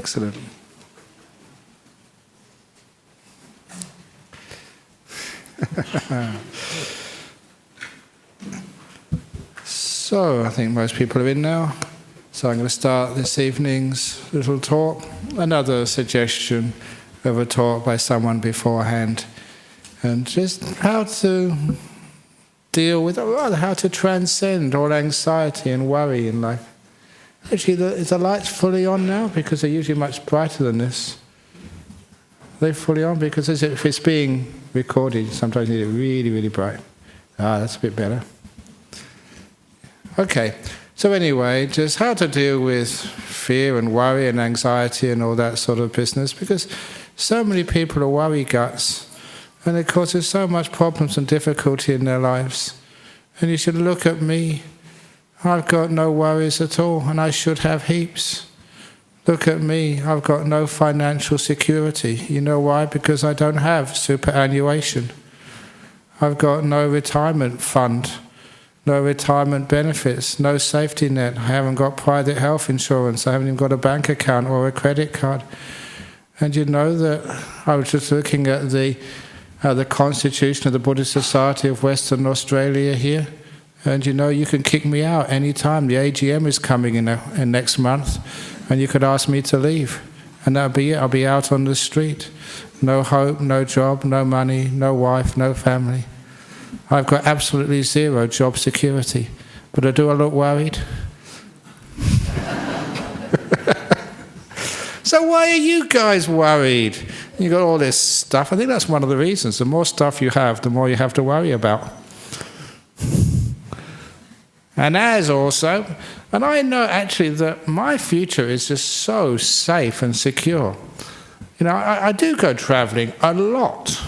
Excellent. So, I think most people are in now. So I'm going to start this evening's little talk. Another suggestion of a talk by someone beforehand. And just how to deal with, or rather how to transcend all anxiety and worry in life. Actually, is the lights fully on now? Because they're usually much brighter than this. Are they fully on? Because if it's being recorded, sometimes you need it really, really bright. That's a bit better. Okay, so anyway, just how to deal with fear and worry and anxiety and all that sort of business, because so many people are worry guts, and it causes so much problems and difficulty in their lives. And you should look at me. I've got no worries at all, and I should have heaps. Look at me, I've got no financial security. You know why? Because I don't have superannuation. I've got no retirement fund, no retirement benefits, no safety net. I haven't got private health insurance. I haven't even got a bank account or a credit card. And you know that I was just looking at the Constitution of the Buddhist Society of Western Australia here. And you know, you can kick me out any time. The AGM is coming in next month, and you could ask me to leave. And that'll be it. I'll be out on the street. No hope, no job, no money, no wife, no family. I've got absolutely zero job security. But do I look worried? So why are you guys worried? You got all this stuff. I think that's one of the reasons. The more stuff you have, the more you have to worry about. And I know actually that my future is just so safe and secure. You know, I do go travelling a lot.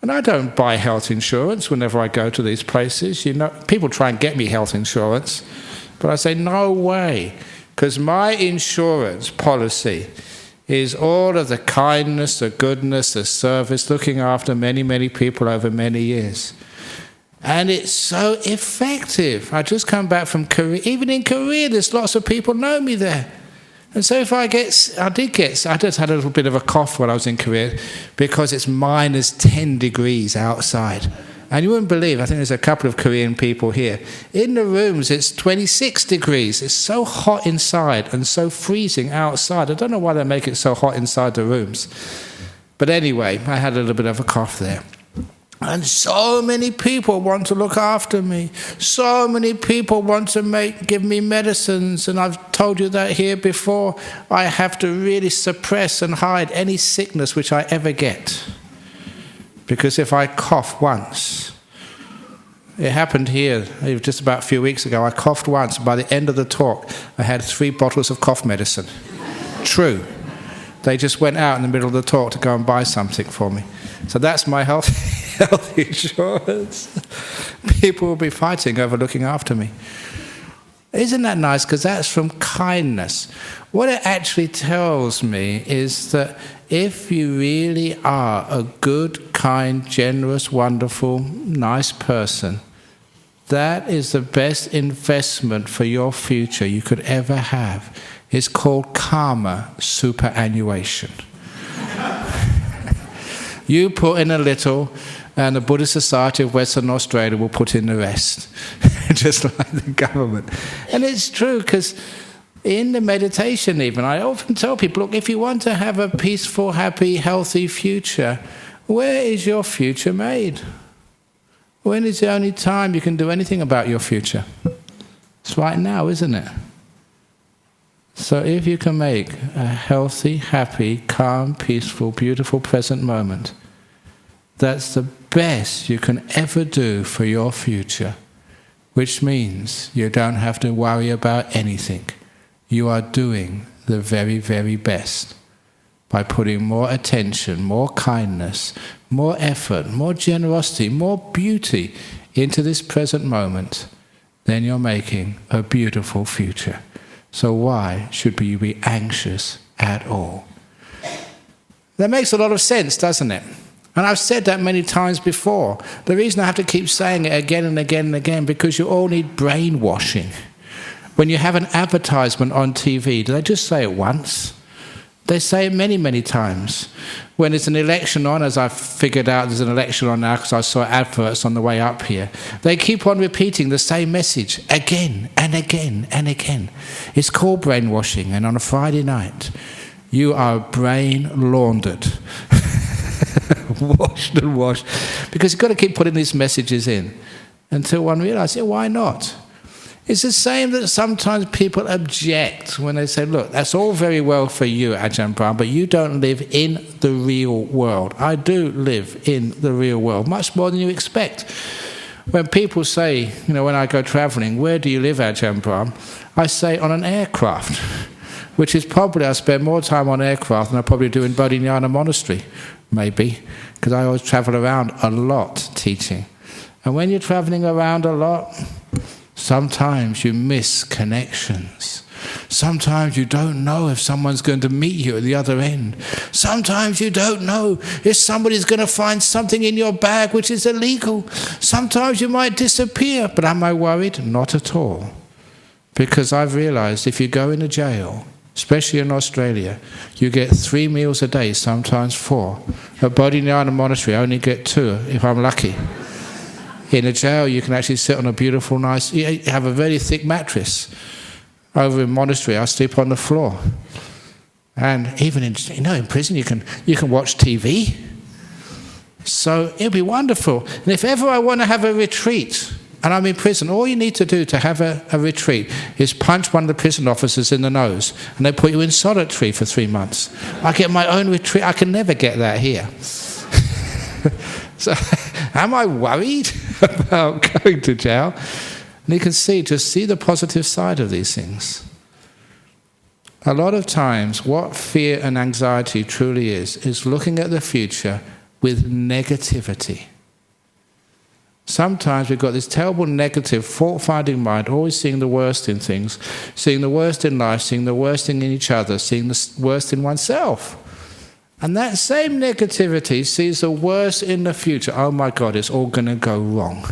And I don't buy health insurance whenever I go to these places. You know, people try and get me health insurance, but I say, no way. Because my insurance policy is all of the kindness, the goodness, the service, looking after many, many people over many years. And it's so effective. I just come back from Korea. Even in Korea, there's lots of people know me there. And so if I just had a little bit of a cough when I was in Korea because it's minus 10 degrees outside. And you wouldn't believe, I think there's a couple of Korean people here. In the rooms, it's 26 degrees. It's so hot inside and so freezing outside. I don't know why they make it so hot inside the rooms. But anyway, I had a little bit of a cough there. And so many people want to look after me. So many people want to give me medicines. And I've told you that here before. I have to really suppress and hide any sickness which I ever get. Because if I cough once, it happened here just about a few weeks ago. I coughed once. By the end of the talk, I had 3 bottles of cough medicine. True. They just went out in the middle of the talk to go and buy something for me. So that's my health insurance. People will be fighting over looking after me. Isn't that nice? Because that's from kindness. What it actually tells me is that if you really are a good, kind, generous, wonderful, nice person, that is the best investment for your future you could ever have. It's called karma superannuation. You put in a little, and the Buddhist Society of Western Australia will put in the rest, just like the government. And it's true, because in the meditation even, I often tell people, look, if you want to have a peaceful, happy, healthy future, where is your future made? When is the only time you can do anything about your future? It's right now, isn't it? So if you can make a healthy, happy, calm, peaceful, beautiful present moment, that's the best you can ever do for your future, which means you don't have to worry about anything. You are doing the very, very best by putting more attention, more kindness, more effort, more generosity, more beauty into this present moment. Then you're making a beautiful future. So why should you be anxious at all? That makes a lot of sense, doesn't it? And I've said that many times before. The reason I have to keep saying it again and again and again, because you all need brainwashing. When you have an advertisement on TV, do they just say it once? They say it many, many times. When there's an election on, as I've figured out there's an election on now because I saw adverts on the way up here, they keep on repeating the same message again and again and again. It's called brainwashing, and on a Friday night, you are brain laundered. Washed and washed. Because you've got to keep putting these messages in until one realizes, yeah, why not? It's the same that sometimes people object when they say, look, that's all very well for you, Ajahn Brahm, but you don't live in the real world. I do live in the real world, much more than you expect. When people say, when I go travelling, where do you live, Ajahn Brahm? I say on an aircraft, which is probably, I spend more time on aircraft than I probably do in Bodhinyana Monastery, maybe, because I always travel around a lot teaching. And when you're travelling around a lot, sometimes you miss connections. Sometimes you don't know if someone's going to meet you at the other end. Sometimes you don't know if somebody's going to find something in your bag which is illegal. Sometimes you might disappear. But am I worried? Not at all. Because I've realized if you go into jail, especially in Australia, you get 3 meals a day, sometimes 4. At Bodhinyana Monastery, I only get 2 if I'm lucky. In a jail, you can actually sit on a beautiful, nice... You have a very thick mattress. Over in monastery, I sleep on the floor. And even in prison, you can watch TV. So it'll be wonderful. And if ever I want to have a retreat, and I'm in prison, all you need to do to have a retreat is punch one of the prison officers in the nose, and they put you in solitary for 3 months. I get my own retreat. I can never get that here. So, am I worried about going to jail? And you can see the positive side of these things. A lot of times, what fear and anxiety truly is looking at the future with negativity. Sometimes we've got this terrible negative, fault-finding mind, always seeing the worst in things, seeing the worst in life, seeing the worst in each other, seeing the worst in oneself. And that same negativity sees the worst in the future. Oh my God, it's all going to go wrong.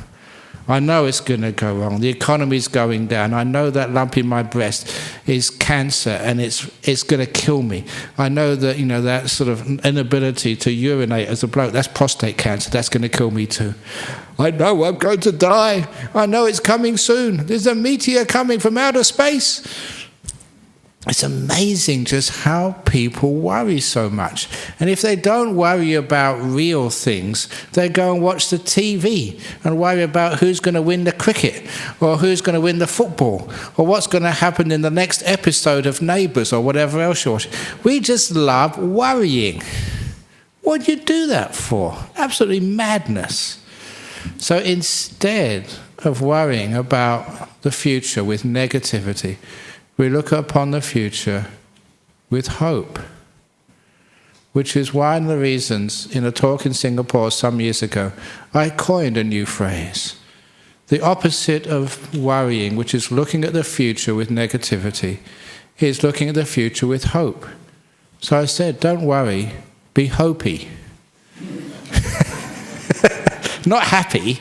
I know it's going to go wrong. The economy's going down. I know that lump in my breast is cancer and it's going to kill me. I know that, that sort of inability to urinate as a bloke, that's prostate cancer. That's going to kill me too. I know I'm going to die. I know it's coming soon. There's a meteor coming from outer space. It's amazing just how people worry so much. And if they don't worry about real things, they go and watch the TV and worry about who's going to win the cricket or who's going to win the football or what's going to happen in the next episode of Neighbours or whatever else you're watching. We just love worrying. What do you do that for? Absolutely madness. So instead of worrying about the future with negativity, we look upon the future with hope, which is one of the reasons in a talk in Singapore some years ago, I coined a new phrase. The opposite of worrying, which is looking at the future with negativity, is looking at the future with hope. So I said, don't worry, be hopey. Not happy,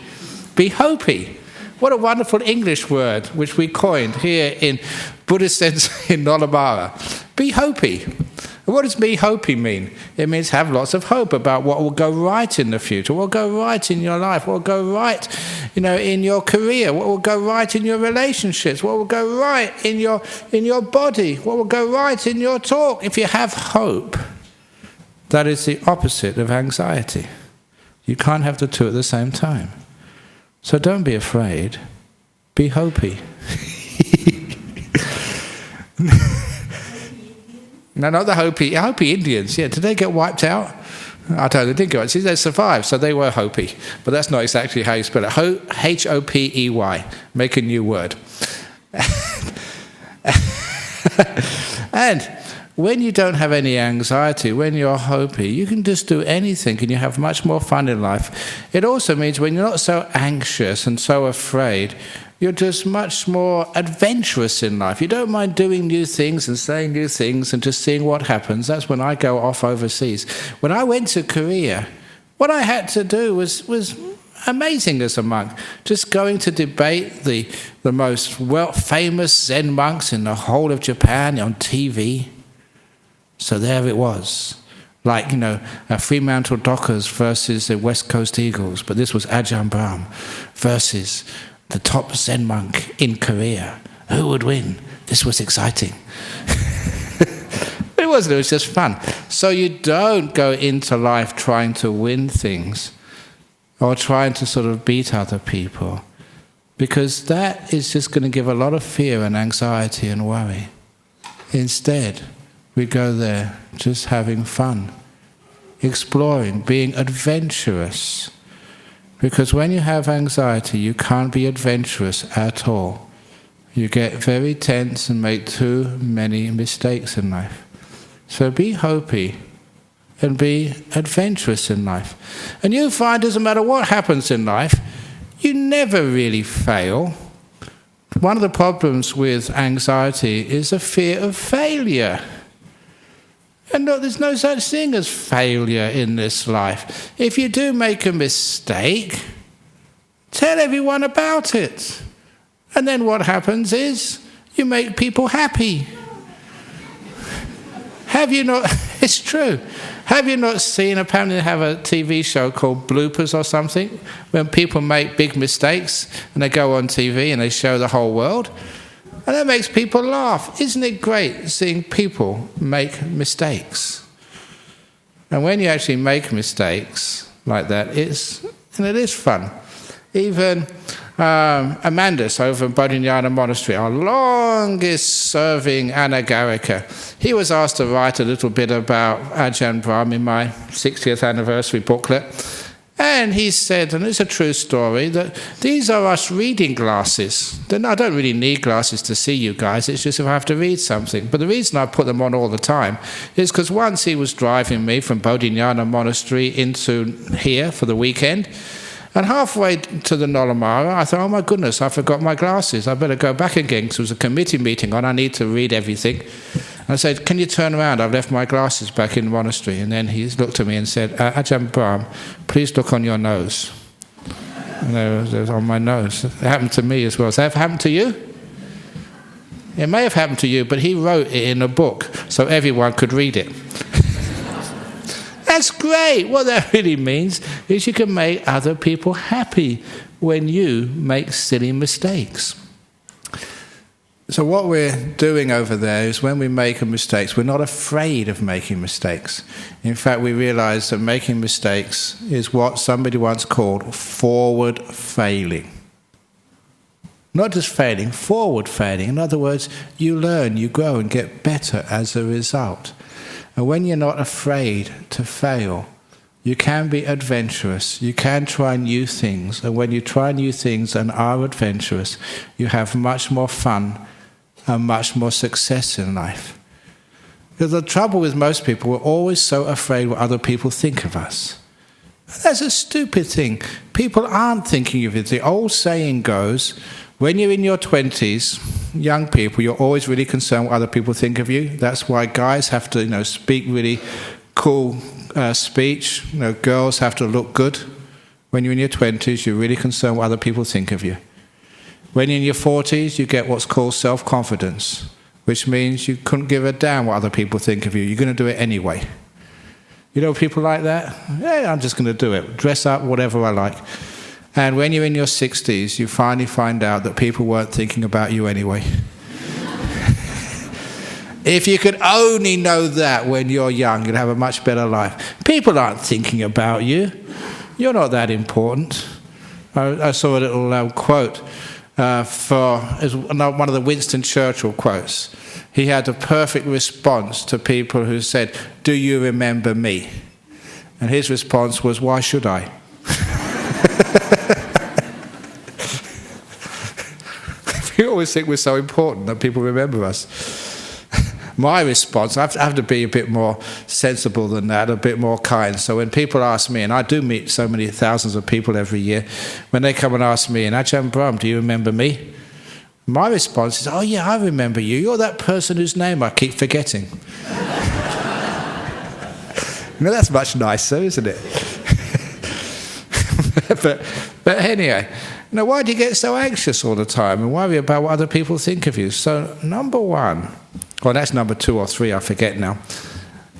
be hopey. What a wonderful English word, which we coined here in Buddhist sense in Nolamara. Be hopey. And what does be hopey mean? It means have lots of hope about what will go right in the future, what will go right in your life, what will go right, in your career, what will go right in your relationships, what will go right in your body, what will go right in your talk. If you have hope, that is the opposite of anxiety. You can't have the two at the same time. So don't be afraid, be hopey. No, not the Hopey Indians. Yeah, did they get wiped out? I don't know, they didn't go out. See, they survived, so they were Hopey. But that's not exactly how you spell it. Hopey. Make a new word. And when you don't have any anxiety, when you're hopey, you can just do anything and you have much more fun in life. It also means when you're not so anxious and so afraid, you're just much more adventurous in life. You don't mind doing new things and saying new things and just seeing what happens. That's when I go off overseas. When I went to Korea, what I had to do was amazing as a monk. Just going to debate the most famous Zen monks in the whole of Japan on TV. So there it was. Like, Fremantle Dockers versus the West Coast Eagles, but this was Ajahn Brahm versus the top Zen monk in Korea. Who would win? This was exciting. It wasn't, it was just fun. So you don't go into life trying to win things or trying to sort of beat other people, because that is just going to give a lot of fear and anxiety and worry. Instead, we go there just having fun, exploring, being adventurous. Because when you have anxiety, you can't be adventurous at all. You get very tense and make too many mistakes in life. So be Hopey and be adventurous in life. And you find, doesn't matter what happens in life, you never really fail. One of the problems with anxiety is a fear of failure. And look, there's no such thing as failure in this life. If you do make a mistake, tell everyone about it. And then what happens is you make people happy. Have you not? It's true. Have you not seen, apparently they have a TV show called Bloopers or something, when people make big mistakes and they go on TV and they show the whole world? And that makes people laugh. Isn't it great seeing people make mistakes? And when you actually make mistakes like that, it is fun. Even Amandus over in Bodhinyana Monastery, our longest-serving anagarika, he was asked to write a little bit about Ajahn Brahm in my 60th anniversary booklet. And he said, and it's a true story, that these are us reading glasses. Then I don't really need glasses to see you guys, it's just if I have to read something. But the reason I put them on all the time is because once he was driving me from Bodhinyana Monastery into here for the weekend, and halfway to the Nolamara, I thought, oh my goodness, I forgot my glasses. I better go back again because there was a committee meeting on, I need to read everything. And I said, can you turn around? I've left my glasses back in the monastery. And then he looked at me and said, Ajahn Brahm, please look on your nose. And it was on my nose. It happened to me as well. Has that ever happened to you? It may have happened to you, but he wrote it in a book so everyone could read it. That's great. What that really means is you can make other people happy when you make silly mistakes. So what we're doing over there is when we make mistakes, we're not afraid of making mistakes. In fact, we realize that making mistakes is what somebody once called forward failing. Not just failing, forward failing. In other words, you learn, you grow and get better as a result. And when you're not afraid to fail, you can be adventurous. You can try new things. And when you try new things and are adventurous, you have much more fun and much more success in life. Because the trouble with most people, we're always so afraid what other people think of us. That's a stupid thing. People aren't thinking of it. The old saying goes, when you're in your 20s, young people, you're always really concerned what other people think of you. That's why guys have to, speak really cool speech. Girls have to look good. When you're in your 20s, you're really concerned what other people think of you. When you're in your 40s, you get what's called self-confidence, which means you couldn't give a damn what other people think of you. You're going to do it anyway. You know people like that? Yeah, I'm just going to do it. Dress up, whatever I like. And when you're in your 60s, you finally find out that people weren't thinking about you anyway. If you could only know that when you're young, you'd have a much better life. People aren't thinking about you. You're not that important. I saw a little quote for one of the Winston Churchill quotes. He had a perfect response to people who said, "Do you remember me?" And his response was, "Why should I?" We always think we're so important that people remember us. My response, I have to be a bit more sensible than that, a bit more kind. So when people ask me, and I do meet so many thousands of people every year, when they come and ask me, and Ajahn Brahm, do you remember me? My response is, oh yeah, I remember you. You're that person whose name I keep forgetting. That's much nicer, isn't it? But anyway, why do you get so anxious all the time and worry about what other people think of you? So number one, well, that's number 2 or 3, I forget now.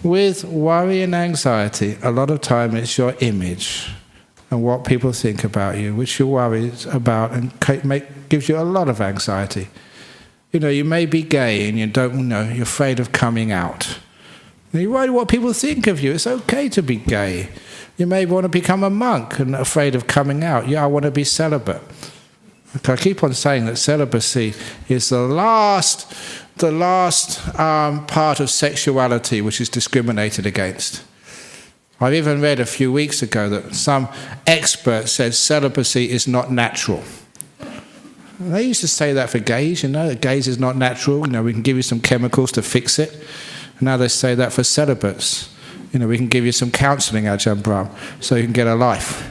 With worry and anxiety, a lot of time it's your image and what people think about you, which you worry about and gives you a lot of anxiety. You know, you may be gay and you don't know, you're afraid of coming out. You worry what people think of you. It's okay to be gay. You may want to become a monk and afraid of coming out. Yeah, I want to be celibate. I keep on saying that celibacy is the last part of sexuality which is discriminated against. I've even read a few weeks ago that some expert said celibacy is not natural. They used to say that for gays, you know, that gays is not natural, you know, we can give you some chemicals to fix it. And now they say that for celibates. You know, we can give you some counselling, Ajahn Brahm, so you can get a life.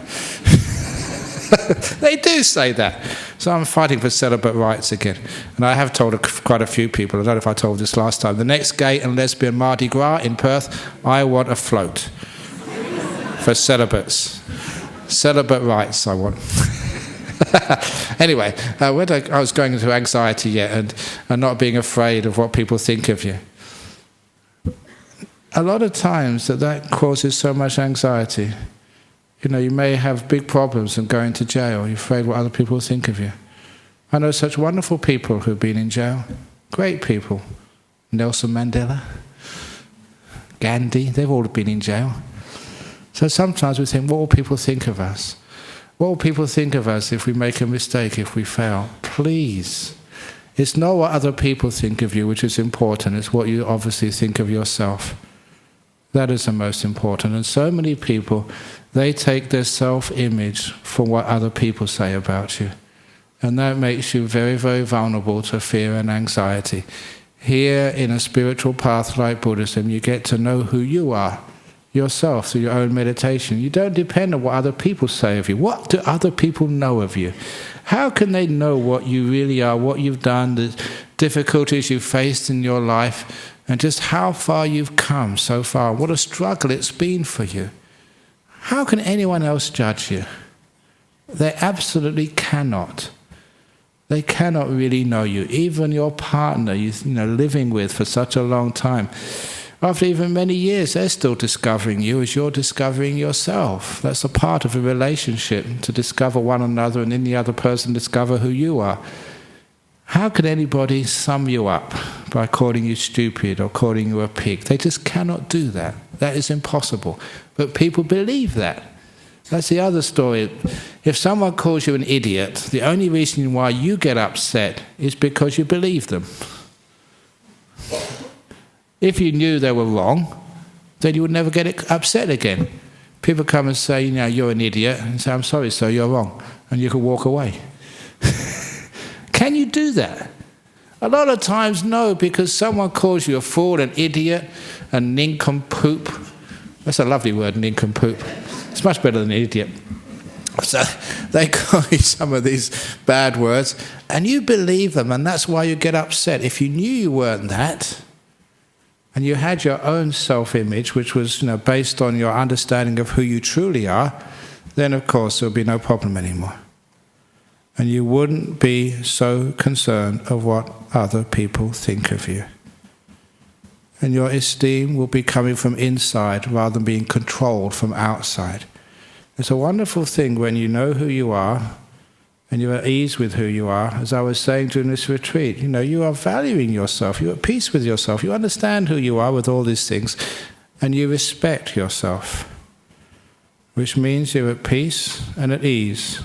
They do say that. So I'm fighting for celibate rights again. And I have told quite a few people, I don't know if I told this last time, the next gay and lesbian Mardi Gras in Perth, I want a float for celibates. Celibate rights I want. Anyway, I was going into anxiety yet and not being afraid of what people think of you. A lot of times that causes so much anxiety. You know, you may have big problems and go into jail. You're afraid what other people think of you. I know such wonderful people who've been in jail. Great people. Nelson Mandela, Gandhi, they've all been in jail. So sometimes we think, what will people think of us? What will people think of us if we make a mistake, if we fail? Please. It's not what other people think of you which is important. It's what you obviously think of yourself. That is the most important. And so many people, they take their self-image from what other people say about you. And that makes you very, very vulnerable to fear and anxiety. Here in a spiritual path like Buddhism, you get to know who you are, yourself, through your own meditation. You don't depend on what other people say of you. What do other people know of you? How can they know what you really are, what you've done, the difficulties you've faced in your life, and just how far you've come so far? What a struggle it's been for you. How can anyone else judge you? They absolutely cannot. They cannot really know you. Even your partner, you know, living with for such a long time. After even many years, they're still discovering you as you're discovering yourself. That's a part of a relationship, to discover one another and in the other person discover who you are. How can anybody sum you up by calling you stupid or calling you a pig? They just cannot do that. That is impossible. But people believe that. That's the other story. If someone calls you an idiot, the only reason why you get upset is because you believe them. If you knew they were wrong, then you would never get upset again. People come and say, you know, you're an idiot, and say, I'm sorry, sir, you're wrong. And you can walk away. Can you do that? A lot of times, no, because someone calls you a fool, an idiot, a nincompoop. That's a lovely word, nincompoop. It's much better than idiot. So they call you some of these bad words, and you believe them, and that's why you get upset. If you knew you weren't that, and you had your own self-image, which was, you know, based on your understanding of who you truly are, then of course there would be no problem anymore. And you wouldn't be so concerned of what other people think of you. And your esteem will be coming from inside rather than being controlled from outside. It's a wonderful thing when you know who you are and you're at ease with who you are. As I was saying during this retreat, you know, you are valuing yourself, you're at peace with yourself, you understand who you are with all these things, and you respect yourself, which means you're at peace and at ease,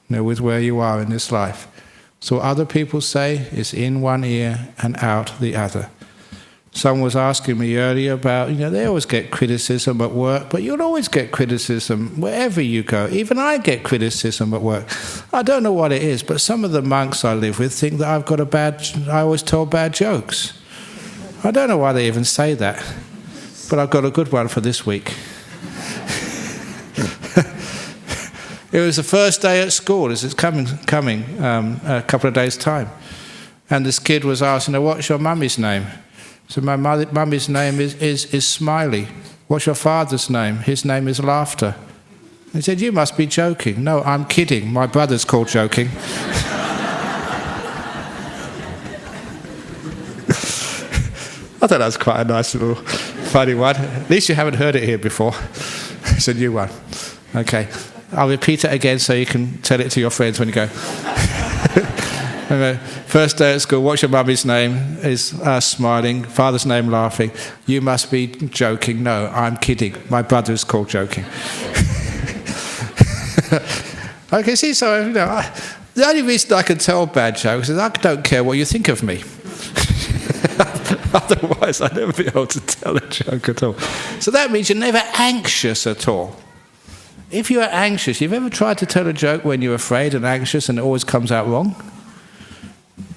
you know, with where you are in this life. So what other people say is in one ear and out the other. Someone was asking me earlier about, you know, they always get criticism at work, but you'll always get criticism wherever you go. Even I get criticism at work. I don't know what it is, but some of the monks I live with think that I always tell bad jokes. I don't know why they even say that, but I've got a good one for this week. It was the first day at school, as it's coming a couple of days' time. And this kid was asking, what's your mummy's name? So my mummy's name is Smiley. What's your father's name? His name is Laughter. He said, you must be joking. No, I'm kidding. My brother's called Joking. I thought that was quite a nice little Funny one. At least you haven't heard it here before. It's a new one. Okay. I'll repeat it again so you can tell it to your friends when you go. First day at school, what's your mummy's name? Is smiling. Father's name laughing. You must be joking. No, I'm kidding. My brother is called joking. Okay, see, so, the only reason I can tell bad jokes is I don't care what you think of me. Otherwise, I'd never be able to tell a joke at all. So that means you're never anxious at all. If you're anxious, you've ever tried to tell a joke when you're afraid and anxious and it always comes out wrong?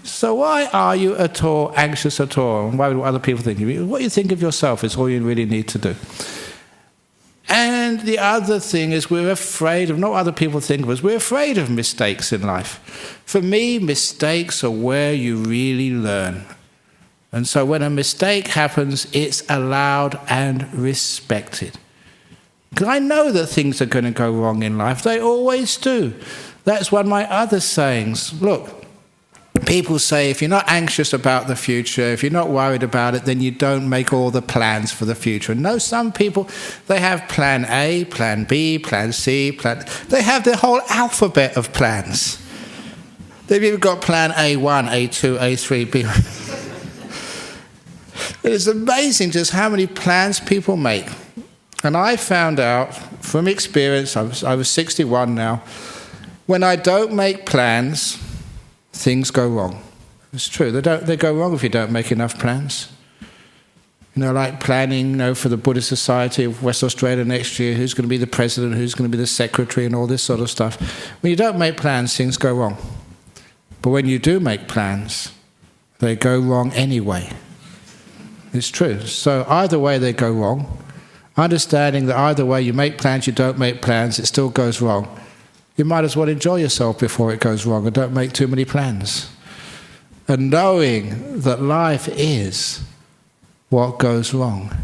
So why are you at all anxious at all? And why would other people think of you? What you think of yourself is all you really need to do. And the other thing is we're afraid of, not what other people think of us, we're afraid of mistakes in life. For me, mistakes are where you really learn. And so when a mistake happens, it's allowed and respected. Because I know that things are going to go wrong in life. They always do. That's one of my other sayings. Look, people say if you're not anxious about the future, if you're not worried about it, then you don't make all the plans for the future. And no, some people, they have plan A, plan B, plan C, they have their whole alphabet of plans. They've even got plan A1, A2, A3, B1. It is amazing just how many plans people make. And I found out from experience, I was 61 now, when I don't make plans, things go wrong. It's true. They go wrong if you don't make enough plans. Like planning, for the Buddhist Society of West Australia next year, who's going to be the president, who's going to be the secretary, and all this sort of stuff. When you don't make plans, things go wrong. But when you do make plans, they go wrong anyway. It's true. So either way they go wrong. Understanding that either way you make plans, you don't make plans, it still goes wrong. You might as well enjoy yourself before it goes wrong and don't make too many plans. And knowing that life is what goes wrong.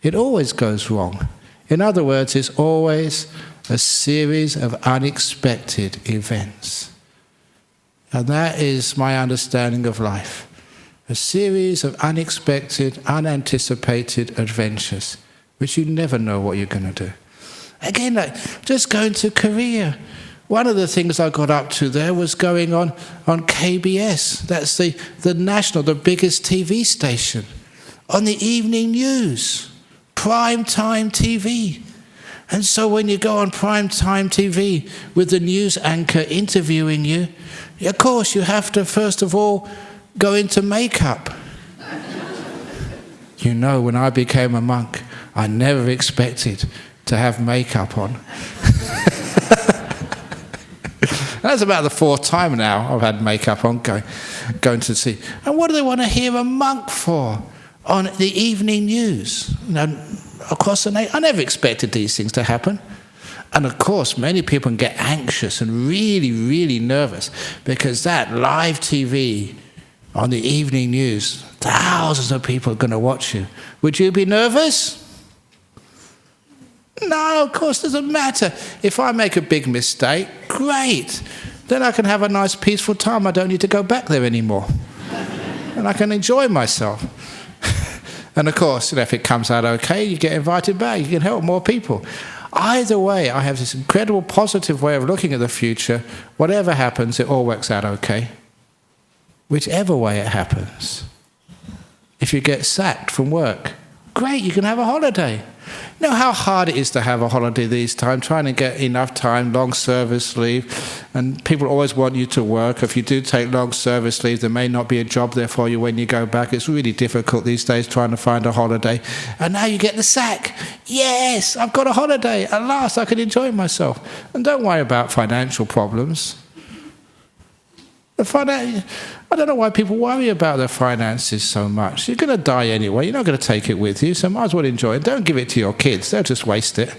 It always goes wrong. In other words, it's always a series of unexpected events. And that is my understanding of life. A series of unexpected, unanticipated adventures, which you never know what you're going to do. Again, just going to Korea. One of the things I got up to there was going on KBS. That's the national, the biggest TV station. On the evening news, prime time TV. And so when you go on prime time TV with the news anchor interviewing you, of course you have to first of all go into makeup. When I became a monk, I never expected to have makeup on. That's about the fourth time now I've had makeup on going to see. And what do they want to hear a monk for on the evening news? Across the nation. I never expected these things to happen. And of course, many people can get anxious and really, really nervous because that live TV on the evening news, thousands of people are going to watch you. Would you be nervous? No, of course, it doesn't matter. If I make a big mistake, great. Then I can have a nice, peaceful time. I don't need to go back there anymore. And I can enjoy myself. And of course, if it comes out okay, you get invited back. You can help more people. Either way, I have this incredible positive way of looking at the future. Whatever happens, it all works out okay. Whichever way it happens. If you get sacked from work, great, you can have a holiday. You know how hard it is to have a holiday these times, trying to get enough time, long service leave, and people always want you to work. If you do take long service leave, there may not be a job there for you when you go back. It's really difficult these days trying to find a holiday. And now you get the sack. Yes, I've got a holiday. At last I can enjoy myself. And don't worry about financial problems. I don't know why people worry about their finances so much. You're going to die anyway. You're not going to take it with you, so might as well enjoy it. Don't give it to your kids. They'll just waste it.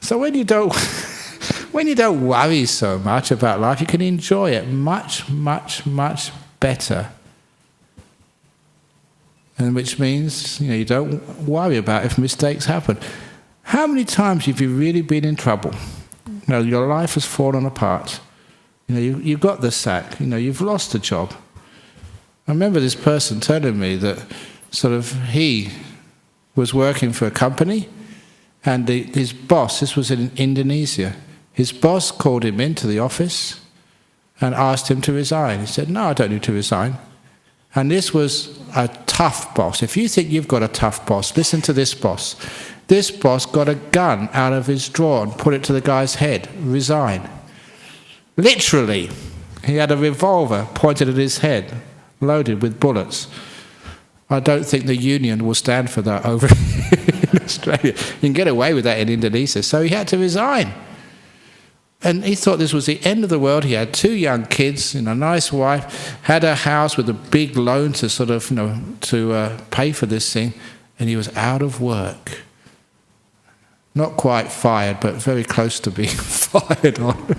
So when you don't worry so much about life, you can enjoy it much, much, much better. And which means you don't worry about if mistakes happen. How many times have you really been in trouble? Your life has fallen apart. You've got the sack. You've lost the job. I remember this person telling me that he was working for a company, and his boss, this was in Indonesia, his boss called him into the office and asked him to resign. He said, "No, I don't need to resign." And this was a tough boss. If you think you've got a tough boss, listen to this boss. This boss got a gun out of his drawer and put it to the guy's head. Resign. Literally, he had a revolver pointed at his head, loaded with bullets. I don't think the union will stand for that over in Australia. You can get away with that in Indonesia. So he had to resign. And he thought this was the end of the world. He had 2 young kids and a nice wife, had a house with a big loan to pay for this thing, and he was out of work. Not quite fired, but very close to being fired on.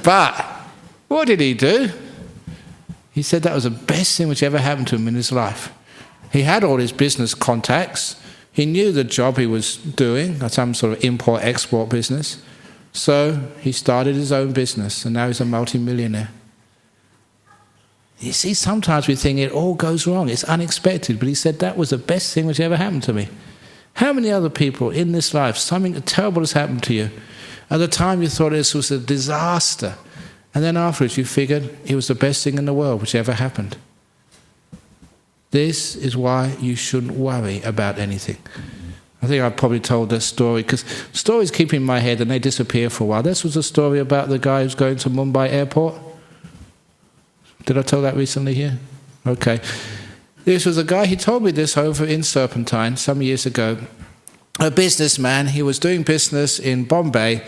But what did he do? He said that was the best thing which ever happened to him in his life. He had all his business contacts. He knew the job he was doing, some sort of import-export business. So he started his own business, and now he's a multi-millionaire. You see, sometimes we think it all goes wrong. It's unexpected. But he said that was the best thing which ever happened to me. How many other people in this life, something terrible has happened to you? At the time you thought this was a disaster. And then afterwards you figured it was the best thing in the world which ever happened. This is why you shouldn't worry about anything. I think I've probably told this story, because stories keep in my head and they disappear for a while. This was a story about the guy who's going to Mumbai airport. Did I tell that recently here? Okay. This was a guy, he told me this over in Serpentine some years ago. A businessman, he was doing business in Bombay.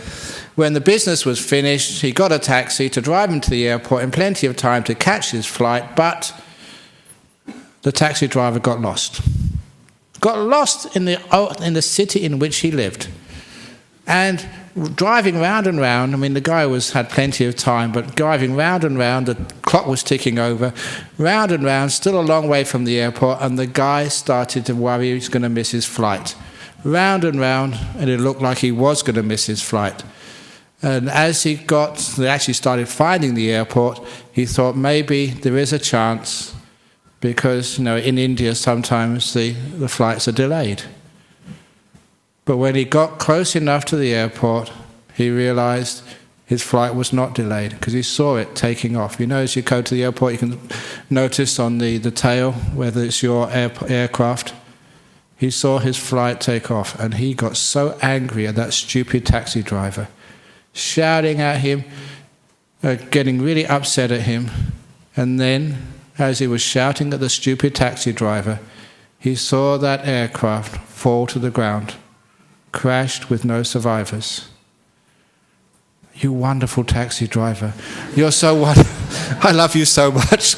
When the business was finished, he got a taxi to drive him to the airport in plenty of time to catch his flight, but the taxi driver got lost. Got lost in the city in which he lived. And driving round and round, the guy had plenty of time, but driving round and round, the clock was ticking over, round and round, still a long way from the airport, and the guy started to worry he was going to miss his flight. Round and round, and it looked like he was going to miss his flight. And as they actually started finding the airport, he thought maybe there is a chance, because in India sometimes the flights are delayed. But when he got close enough to the airport, he realized his flight was not delayed, because he saw it taking off. As you go to the airport, you can notice on the tail whether it's your aircraft. He saw his flight take off, and he got so angry at that stupid taxi driver, shouting at him, getting really upset at him. And then, as he was shouting at the stupid taxi driver, he saw that aircraft fall to the ground, crashed with no survivors. You wonderful taxi driver. You're so wonderful. I love you so much.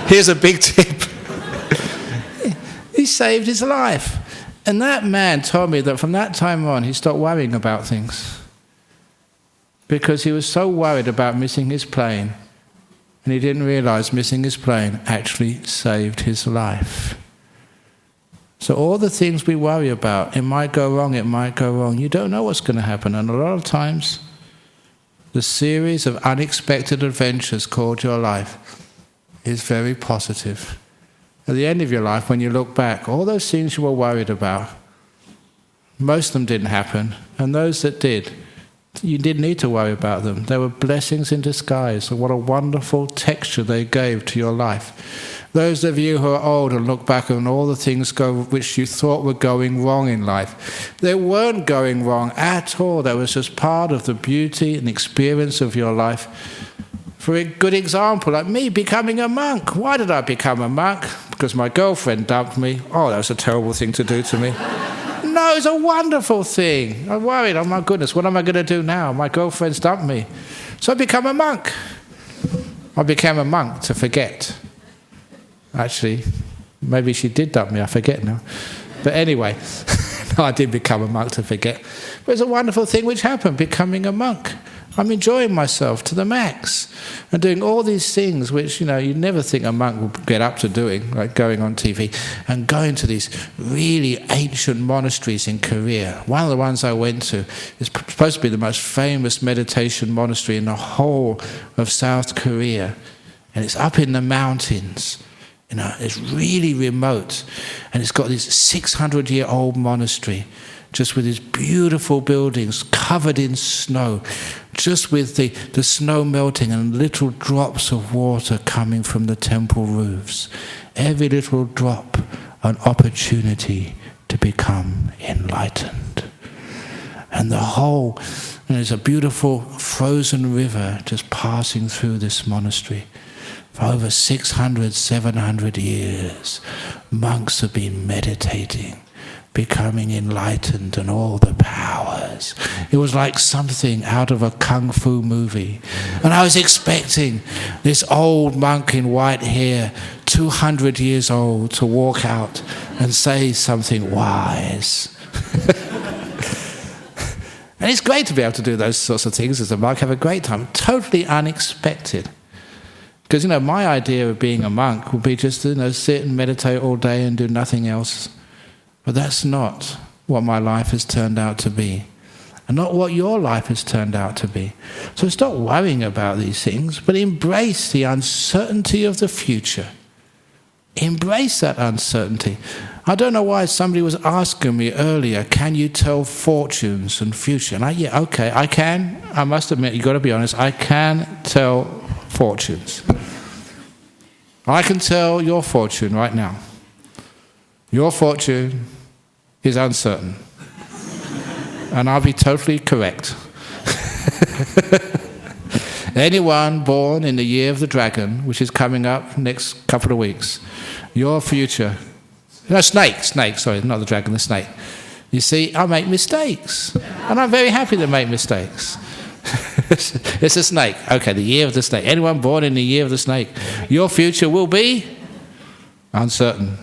Here's a big tip. He saved his life. And that man told me that from that time on, he stopped worrying about things, because he was so worried about missing his plane, and he didn't realize missing his plane actually saved his life. So all the things we worry about, it might go wrong, it might go wrong. You don't know what's going to happen. And a lot of times, the series of unexpected adventures called your life is very positive. At the end of your life, when you look back, all those things you were worried about, most of them didn't happen. And those that did, you didn't need to worry about them. They were blessings in disguise. What a wonderful texture they gave to your life. Those of you who are old and look back on all the things which you thought were going wrong in life, they weren't going wrong at all. That was just part of the beauty and experience of your life. For a good example, like me becoming a monk. Why did I become a monk? Because my girlfriend dumped me. Oh, that was a terrible thing to do to me. No, it's a wonderful thing. I worried, oh my goodness, what am I going to do now? My girlfriend's dumped me. So I became a monk. I became a monk to forget. Actually, maybe she did dump me, I forget now. But anyway, no, I did become a monk to forget. But it's a wonderful thing which happened, becoming a monk. I'm enjoying myself to the max and doing all these things which, you never think a monk would get up to doing, like going on TV and going to these really ancient monasteries in Korea. One of the ones I went to is supposed to be the most famous meditation monastery in the whole of South Korea. And it's up in the mountains. It's really remote. And it's got this 600-year-old monastery, just with these beautiful buildings covered in snow, just with the snow melting and little drops of water coming from the temple roofs. Every little drop, an opportunity to become enlightened. And the whole, there's a beautiful frozen river just passing through this monastery. For over 600, 700 years, monks have been meditating, becoming enlightened and all the powers. It was like something out of a kung fu movie. And I was expecting this old monk in white hair, 200 years old, to walk out and say something wise. And it's great to be able to do those sorts of things as a monk, have a great time. Totally unexpected. Because, my idea of being a monk would be just to, sit and meditate all day and do nothing else. But that's not what my life has turned out to be. And not what your life has turned out to be. So stop worrying about these things, but embrace the uncertainty of the future. Embrace that uncertainty. I don't know why somebody was asking me earlier, can you tell fortunes and future? And I can. I must admit, you've got to be honest, I can tell fortunes. I can tell your fortune right now. Your fortune is uncertain. And I'll be totally correct. Anyone born in the year of the dragon, which is coming up next couple of weeks, your future... snake, sorry, not the dragon, the snake. You see, I make mistakes. And I'm very happy to make mistakes. It's a snake. Okay, the year of the snake. Anyone born in the year of the snake, your future will be uncertain.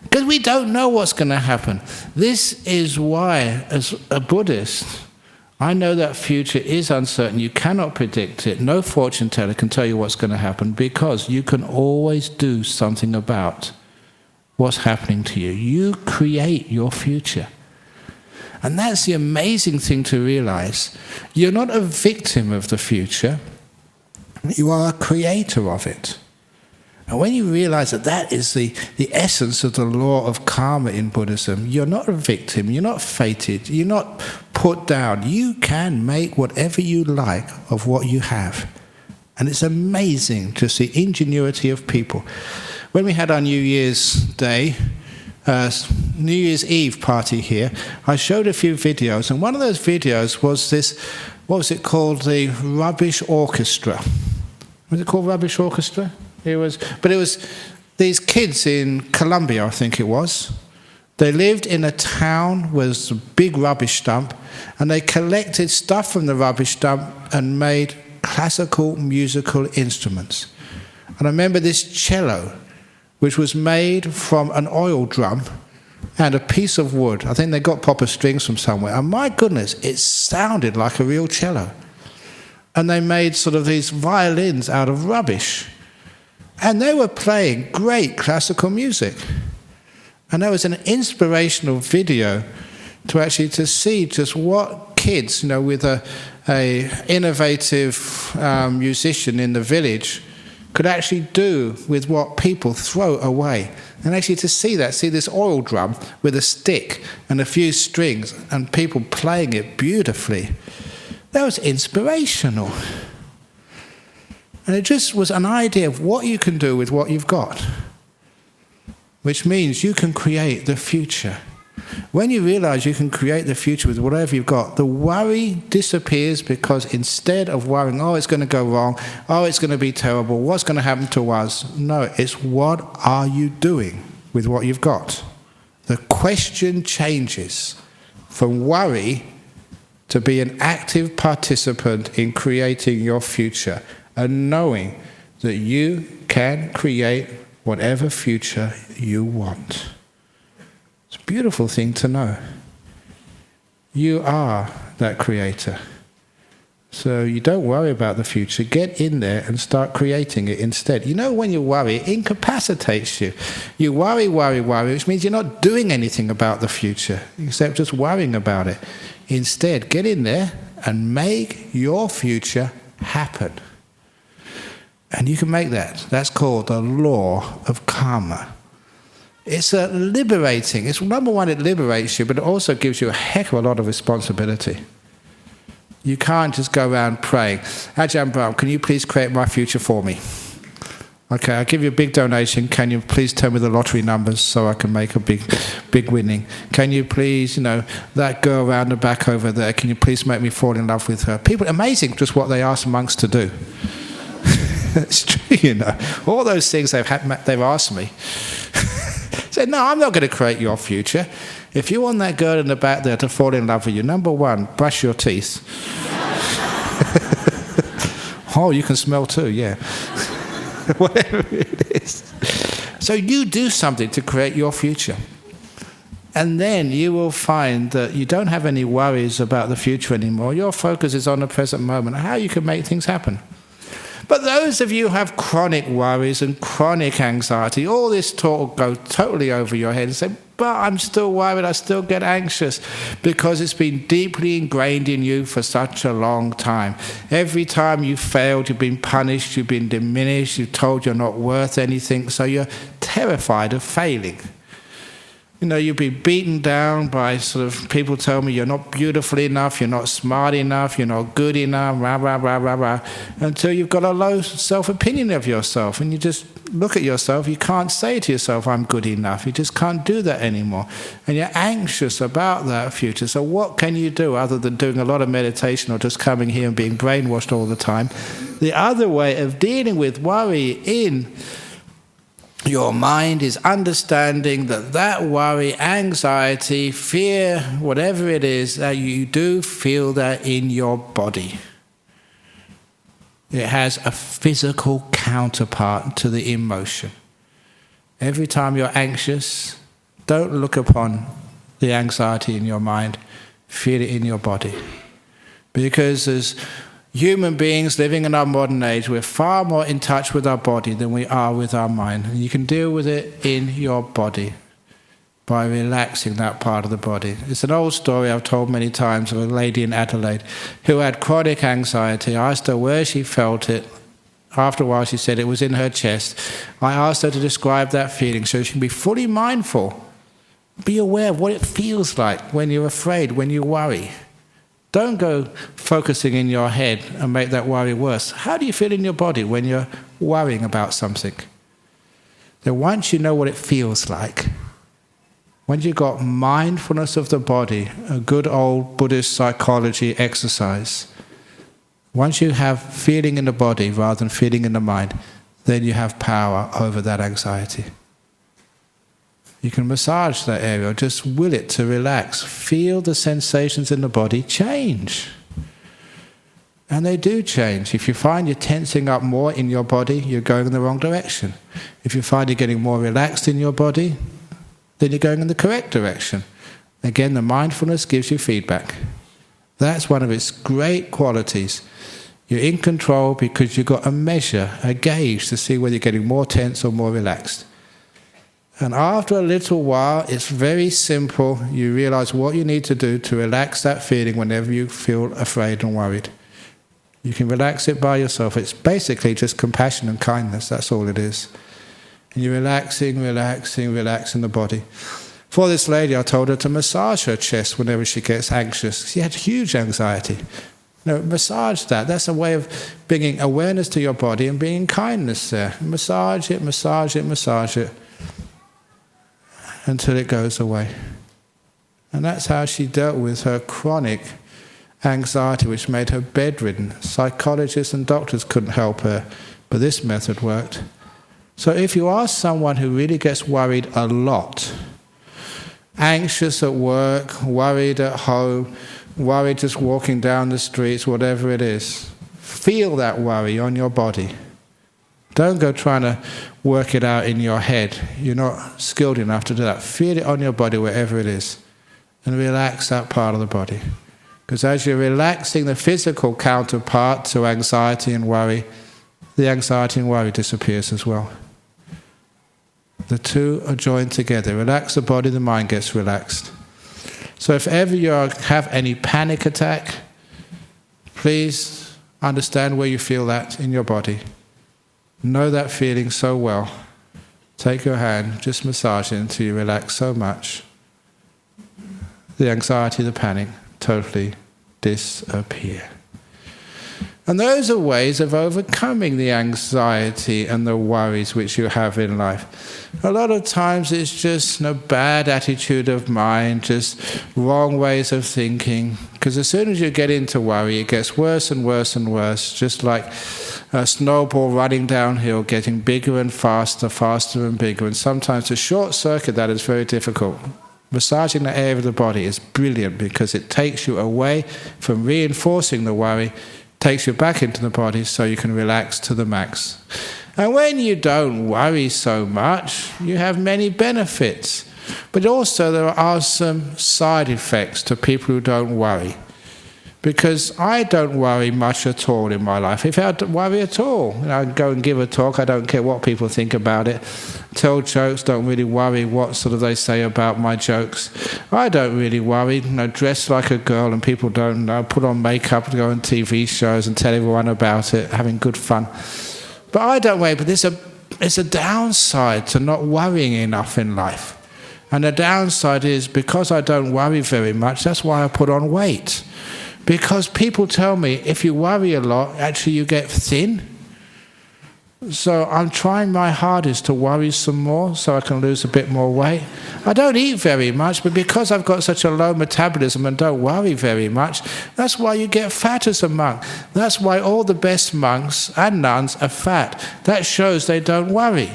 Because we don't know what's going to happen. This is why, as a Buddhist, I know that future is uncertain. You cannot predict it. No fortune teller can tell you what's going to happen, because you can always do something about what's happening to you. You create your future. And that's the amazing thing to realize. You're not a victim of the future. You are a creator of it. And when you realize that that is the essence of the law of karma in Buddhism, you're not a victim, you're not fated, you're not put down. You can make whatever you like of what you have. And it's amazing to see ingenuity of people. When we had our New Year's Day, New Year's Eve party here, I showed a few videos, and one of those videos was this, what was it called, the Rubbish Orchestra. Was it called Rubbish Orchestra? It was these kids in Colombia, I think it was. They lived in a town with a big rubbish dump, and they collected stuff from the rubbish dump and made classical musical instruments. And I remember this cello, which was made from an oil drum and a piece of wood. I think they got proper strings from somewhere. And my goodness, it sounded like a real cello. And they made sort of these violins out of rubbish. And they were playing great classical music. And there was an inspirational video to see just what kids, with a innovative musician in the village could actually do with what people throw away. And actually to see this oil drum with a stick and a few strings and people playing it beautifully, that was inspirational. And it just was an idea of what you can do with what you've got, which means you can create the future. When you realize you can create the future with whatever you've got, the worry disappears, because instead of worrying, oh, it's going to go wrong, oh, it's going to be terrible, what's going to happen to us? No, it's what are you doing with what you've got? The question changes from worry to be an active participant in creating your future and knowing that you can create whatever future you want. It's a beautiful thing to know. You are that creator. So you don't worry about the future. Get in there and start creating it instead. When you worry, it incapacitates you. You worry, which means you're not doing anything about the future, except just worrying about it. Instead, get in there and make your future happen. And you can make that. That's called the law of karma. It's liberating. It's number one, it liberates you, but it also gives you a heck of a lot of responsibility. You can't just go around praying, Ajahn Brahm, can you please create my future for me? Okay, I'll give you a big donation. Can you please tell me the lottery numbers so I can make a big winning? Can you please, that girl around the back over there, can you please make me fall in love with her? People, amazing just what they ask monks to do. It's true, All those things they've asked me. Said, no, I'm not going to create your future. If you want that girl in the back there to fall in love with you, number one, brush your teeth. Oh, you can smell too, yeah. Whatever it is. So you do something to create your future. And then you will find that you don't have any worries about the future anymore. Your focus is on the present moment and how you can make things happen. But those of you who have chronic worries and chronic anxiety, all this talk will go totally over your head and say, but I'm still worried, I still get anxious, because it's been deeply ingrained in you for such a long time. Every time you failed, you've been punished, you've been diminished, you're told you're not worth anything, so you're terrified of failing. You've been beaten down by sort of people tell me you're not beautiful enough, you're not smart enough, you're not good enough, rah, rah, rah, rah, rah, until you've got a low self-opinion of yourself, and you just look at yourself, you can't say to yourself, I'm good enough. You just can't do that anymore. And you're anxious about that future. So what can you do other than doing a lot of meditation or just coming here and being brainwashed all the time? The other way of dealing with worry in your mind is understanding that worry, anxiety, fear, whatever it is, that you do feel that in your body. It has a physical counterpart to the emotion. Every time you're anxious, don't look upon the anxiety in your mind, feel it in your body. Because as human beings living in our modern age, we're far more in touch with our body than we are with our mind. And you can deal with it in your body by relaxing that part of the body. It's an old story I've told many times of a lady in Adelaide who had chronic anxiety. I asked her where she felt it. After a while she said it was in her chest. I asked her to describe that feeling so she can be fully mindful. Be aware of what it feels like when you're afraid, when you worry. Don't go focusing in your head and make that worry worse. How do you feel in your body when you're worrying about something? Then once you know what it feels like, once you've got mindfulness of the body, a good old Buddhist psychology exercise, once you have feeling in the body rather than feeling in the mind, then you have power over that anxiety. You can massage that area, just will it to relax. Feel the sensations in the body change. And they do change. If you find you're tensing up more in your body, you're going in the wrong direction. If you find you're getting more relaxed in your body, then you're going in the correct direction. Again, the mindfulness gives you feedback. That's one of its great qualities. You're in control because you've got a measure, a gauge to see whether you're getting more tense or more relaxed. And after a little while, it's very simple. You realize what you need to do to relax that feeling whenever you feel afraid and worried. You can relax it by yourself. It's basically just compassion and kindness. That's all it is. And you're relaxing the body. For this lady, I told her to massage her chest whenever she gets anxious. She had huge anxiety. Massage that. That's a way of bringing awareness to your body and bringing kindness there. Massage it, massage it, massage it, until it goes away. And that's how she dealt with her chronic anxiety, which made her bedridden. Psychologists and doctors couldn't help her, but this method worked. So if you are someone who really gets worried a lot, anxious at work, worried at home, worried just walking down the streets, whatever it is, feel that worry on your body. Don't go trying to work it out in your head. You're not skilled enough to do that. Feel it on your body wherever it is. And relax that part of the body. Because as you're relaxing the physical counterpart to anxiety and worry, the anxiety and worry disappears as well. The two are joined together. Relax the body, the mind gets relaxed. So if ever you have any panic attack, please understand where you feel that in your body. Know that feeling so well. Take your hand, just massage it until you relax so much. The anxiety, the panic, totally disappear. And those are ways of overcoming the anxiety and the worries which you have in life. A lot of times it's just a bad attitude of mind, just wrong ways of thinking. Because as soon as you get into worry, it gets worse and worse and worse, just like a snowball running downhill, getting bigger and faster, faster and bigger. And sometimes to short circuit that is very difficult. Massaging the area of the body is brilliant because it takes you away from reinforcing the worry, takes you back into the body so you can relax to the max. And when you don't worry so much, you have many benefits. But also there are some side effects to people who don't worry. Because I don't worry much at all in my life. If I don't worry at all, I go and give a talk, I don't care what people think about it. Tell jokes, don't really worry what sort of they say about my jokes. I don't really worry, dress like a girl and people don't know, put on makeup, go on TV shows and tell everyone about it, having good fun. But I don't worry, but there's a downside to not worrying enough in life. And the downside is because I don't worry very much, that's why I put on weight. Because people tell me if you worry a lot, actually you get thin. So I'm trying my hardest to worry some more so I can lose a bit more weight. I don't eat very much, but because I've got such a low metabolism and don't worry very much, that's why you get fat as a monk. That's why all the best monks and nuns are fat. That shows they don't worry.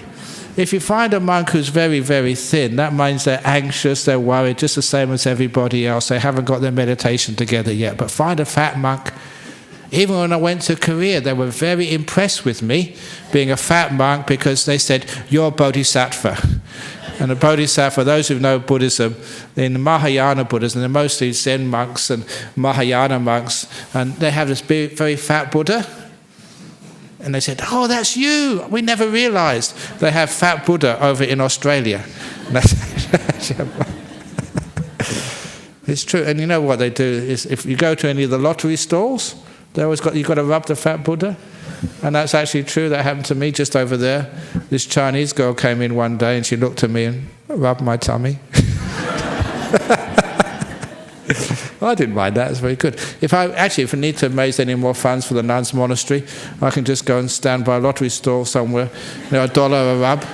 If you find a monk who's very, very thin, that means they're anxious, they're worried, just the same as everybody else. They haven't got their meditation together yet. But find a fat monk. Even when I went to Korea, they were very impressed with me being a fat monk because they said, "You're a bodhisattva." And a bodhisattva, those who know Buddhism, in Mahayana Buddhism, they're mostly Zen monks and Mahayana monks, and they have this very fat Buddha. And they said, "Oh, that's you. We never realized they have fat Buddha over in Australia." It's true. And you know what they do is if you go to any of the lottery stalls, they always you've got to rub the fat Buddha. And that's actually true. That happened to me just over there. This Chinese girl came in one day and she looked at me and rubbed my tummy. I didn't mind that. It's very good. If I need to raise any more funds for the nuns' monastery, I can just go and stand by a lottery stall somewhere, $1 a rub.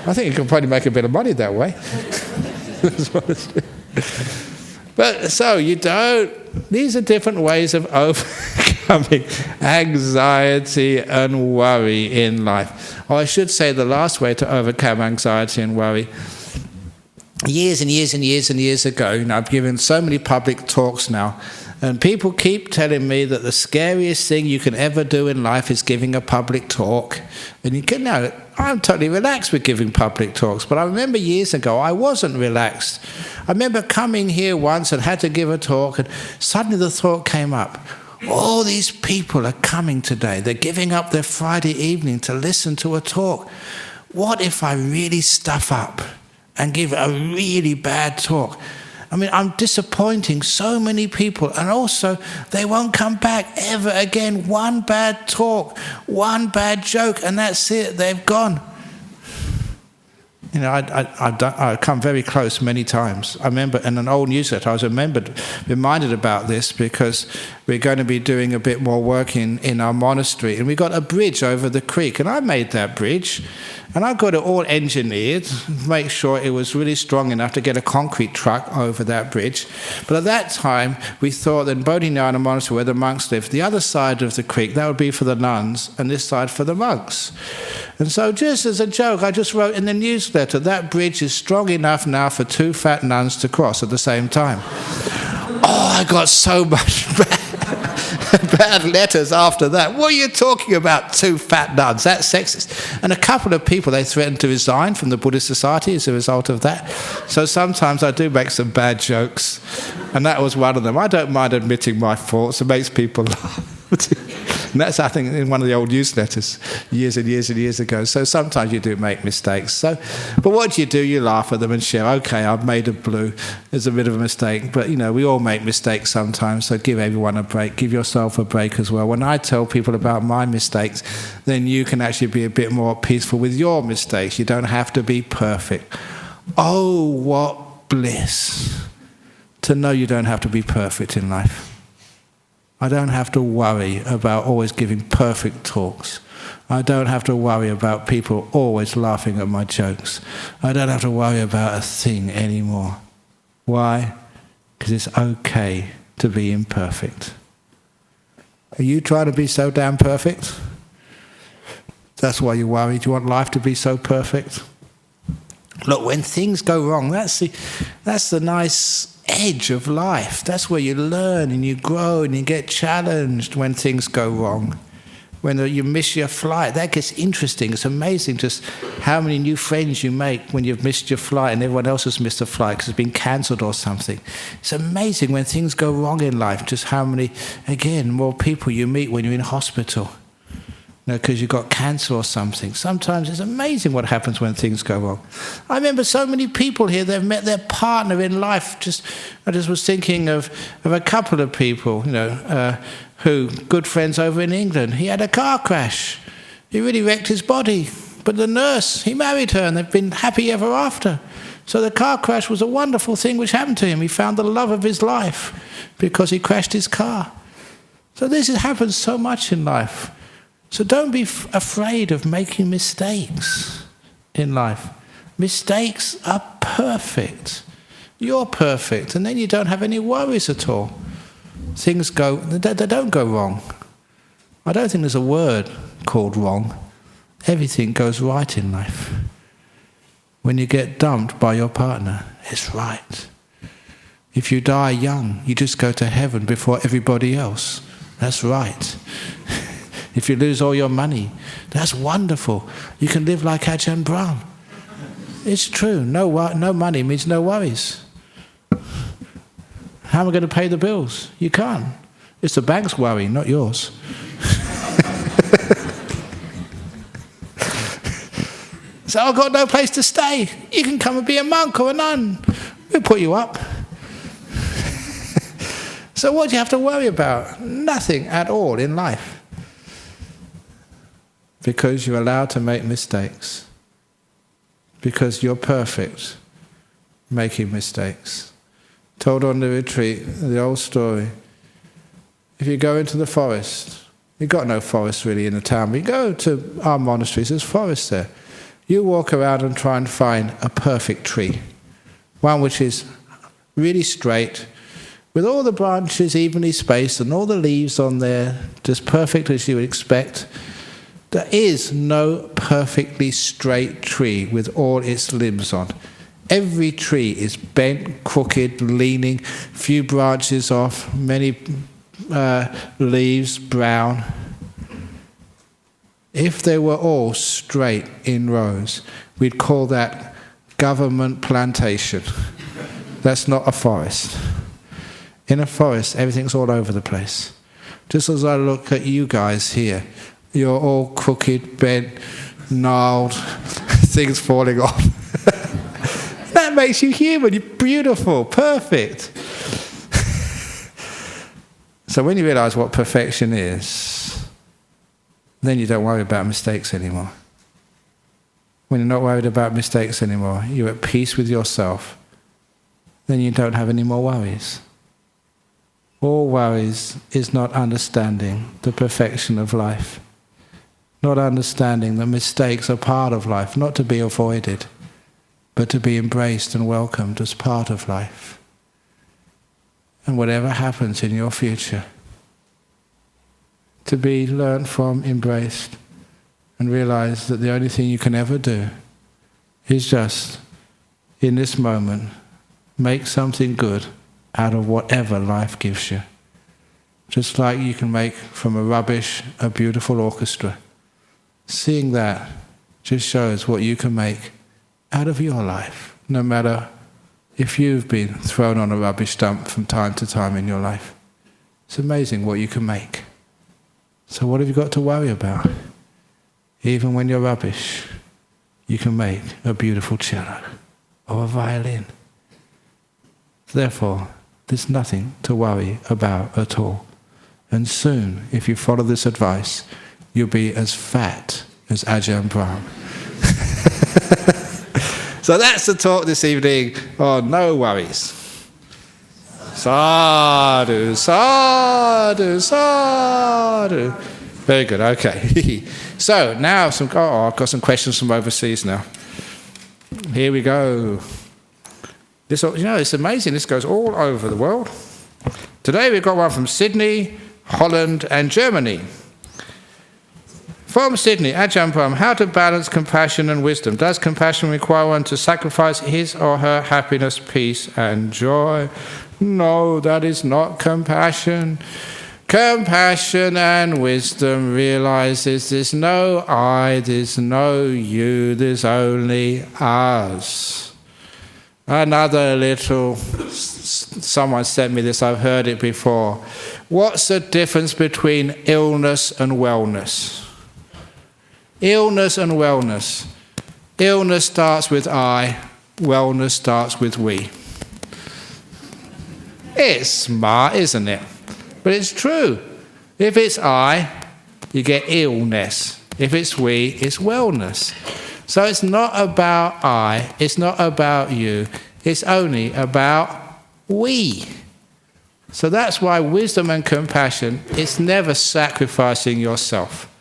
I think you can probably make a bit of money that way. But so you don't. These are different ways of overcoming anxiety and worry in life. Or I should say the last way to overcome anxiety and worry. Years and years and years and years ago, I've given so many public talks now, and people keep telling me that the scariest thing you can ever do in life is giving a public talk. And I'm totally relaxed with giving public talks, but I remember years ago I wasn't relaxed. I remember coming here once and had to give a talk, and suddenly the thought came up, all these people are coming today, they're giving up their Friday evening to listen to a talk. What if I really stuff up and give a really bad talk? I mean, I'm disappointing so many people, and also they won't come back ever again. One bad talk, one bad joke, and that's it, they've gone. I've come very close many times. I remember in an old newsletter I was reminded about this because we're going to be doing a bit more work in our monastery, and we got a bridge over the creek, and I made that bridge, and I got it all engineered, make sure it was really strong enough to get a concrete truck over that bridge. But at that time we thought that in Bodhinyana Monastery, where the monks lived, the other side of the creek, that would be for the nuns, and this side for the monks. And so just as a joke, I just wrote in the newsletter, that bridge is strong enough now for 2 fat nuns to cross at the same time. Oh, I got so much bad letters after that. What are you talking about, 2 fat nuns? That's sexist. And a couple of people, they threatened to resign from the Buddhist Society as a result of that. So sometimes I do make some bad jokes, and that was one of them. I don't mind admitting my faults. It makes people laugh. And that's, I think, in one of the old newsletters years and years and years ago. So sometimes you do make mistakes. But what do? You laugh at them and share, okay, I've made a blue. It's a bit of a mistake. But, we all make mistakes sometimes. So give everyone a break. Give yourself a break as well. When I tell people about my mistakes, then you can actually be a bit more peaceful with your mistakes. You don't have to be perfect. Oh, what bliss to know you don't have to be perfect in life. I don't have to worry about always giving perfect talks. I don't have to worry about people always laughing at my jokes. I don't have to worry about a thing anymore. Why? Because it's okay to be imperfect. Are you trying to be so damn perfect? That's why you worry. Do you want life to be so perfect? Look, when things go wrong, that's the nice edge of life. That's where you learn and you grow and you get challenged when things go wrong. When you miss your flight, that gets interesting. It's amazing just how many new friends you make when you've missed your flight and everyone else has missed a flight because it's been cancelled or something. It's amazing when things go wrong in life, just how many, again, more people you meet when you're in hospital. Because you've got cancer or something. Sometimes it's amazing what happens when things go wrong. I remember so many people here, they've met their partner in life. I just was thinking of a couple of people, who, good friends over in England. He had a car crash. He really wrecked his body. But the nurse, he married her and they've been happy ever after. So the car crash was a wonderful thing which happened to him. He found the love of his life because he crashed his car. So this happens so much in life. So don't be afraid of making mistakes in life. Mistakes are perfect. You're perfect, and then you don't have any worries at all. Things they don't go wrong. I don't think there's a word called wrong. Everything goes right in life. When you get dumped by your partner, it's right. If you die young, you just go to heaven before everybody else. That's right. If you lose all your money, that's wonderful. You can live like Ajahn Brahm. It's true. No money means no worries. How am I going to pay the bills? You can't. It's the bank's worry, not yours. So I've got no place to stay. You can come and be a monk or a nun. We'll put you up. So what do you have to worry about? Nothing at all in life. Because you're allowed to make mistakes. Because you're perfect making mistakes. Told on the retreat, the old story. If you go into the forest, you've got no forest really in the town, but you go to our monasteries, there's forests there. You walk around and try and find a perfect tree. One which is really straight, with all the branches evenly spaced and all the leaves on there, just perfect as you would expect. There is no perfectly straight tree with all its limbs on. Every tree is bent, crooked, leaning, few branches off, many leaves brown. If they were all straight in rows, we'd call that government plantation. That's not a forest. In a forest, everything's all over the place. Just as I look at you guys here, you're all crooked, bent, gnarled, things falling off. That makes you human. You're beautiful, perfect. So when you realize what perfection is, then you don't worry about mistakes anymore. When you're not worried about mistakes anymore, you're at peace with yourself, then you don't have any more worries. All worries is not understanding the perfection of life. Not understanding that mistakes are part of life, not to be avoided, but to be embraced and welcomed as part of life. And whatever happens in your future, to be learnt from, embraced, and realize that the only thing you can ever do is just, in this moment, make something good out of whatever life gives you. Just like you can make from a rubbish a beautiful orchestra. Seeing that just shows what you can make out of your life, no matter if you've been thrown on a rubbish dump from time to time in your life. It's amazing what you can make. So what have you got to worry about? Even when you're rubbish, you can make a beautiful cello or a violin. Therefore, there's nothing to worry about at all. And soon, if you follow this advice, you'll be as fat as Ajahn Brahm. So that's the talk this evening on no worries. Sadhu, sadhu, sadhu. Very good, okay. So now I've got some questions from overseas now. Here we go. This, it's amazing. This goes all over the world. Today we've got one from Sydney, Holland and Germany. From Sydney, Ajahn Brahm, how to balance compassion and wisdom? Does compassion require one to sacrifice his or her happiness, peace and joy? No, that is not compassion. Compassion and wisdom realizes there's no I, there's no you, there's only us. Another little, someone sent me this, I've heard it before. What's the difference between illness and wellness? Illness and wellness. Illness starts with I, wellness starts with we. It's smart, isn't it? But it's true. If it's I, you get illness. If it's we, it's wellness. So it's not about I, it's not about you, it's only about we. So that's why wisdom and compassion, it's never sacrificing yourself.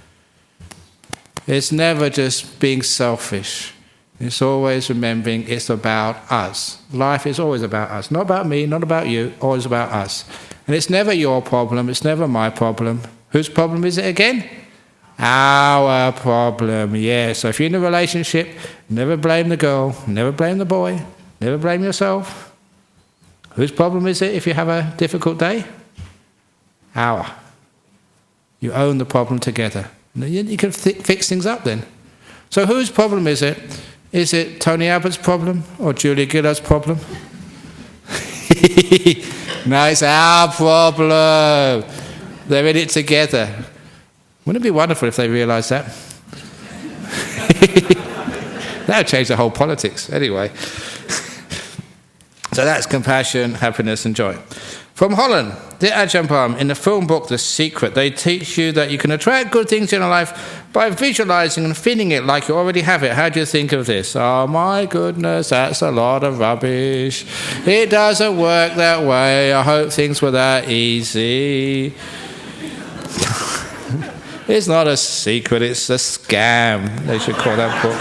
It's never just being selfish. It's always remembering it's about us. Life is always about us. Not about me, not about you, always about us. And it's never your problem, it's never my problem. Whose problem is it again? Our problem, yeah. So if you're in a relationship, never blame the girl, never blame the boy, never blame yourself. Whose problem is it if you have a difficult day? Our. You own the problem together. You can fix things up then. So whose problem is it? Is it Tony Abbott's problem or Julia Gillard's problem? No, it's our problem. They're in it together. Wouldn't it be wonderful if they realised that? That would change the whole politics. Anyway. So that's compassion, happiness and joy. From Holland, dear Ajahn Brahm, in the film book The Secret, they teach you that you can attract good things in your life by visualising and feeling it like you already have it. How do you think of this? Oh my goodness, that's a lot of rubbish. It doesn't work that way. I hope things were that easy. It's not a secret, it's a scam. They should call that book.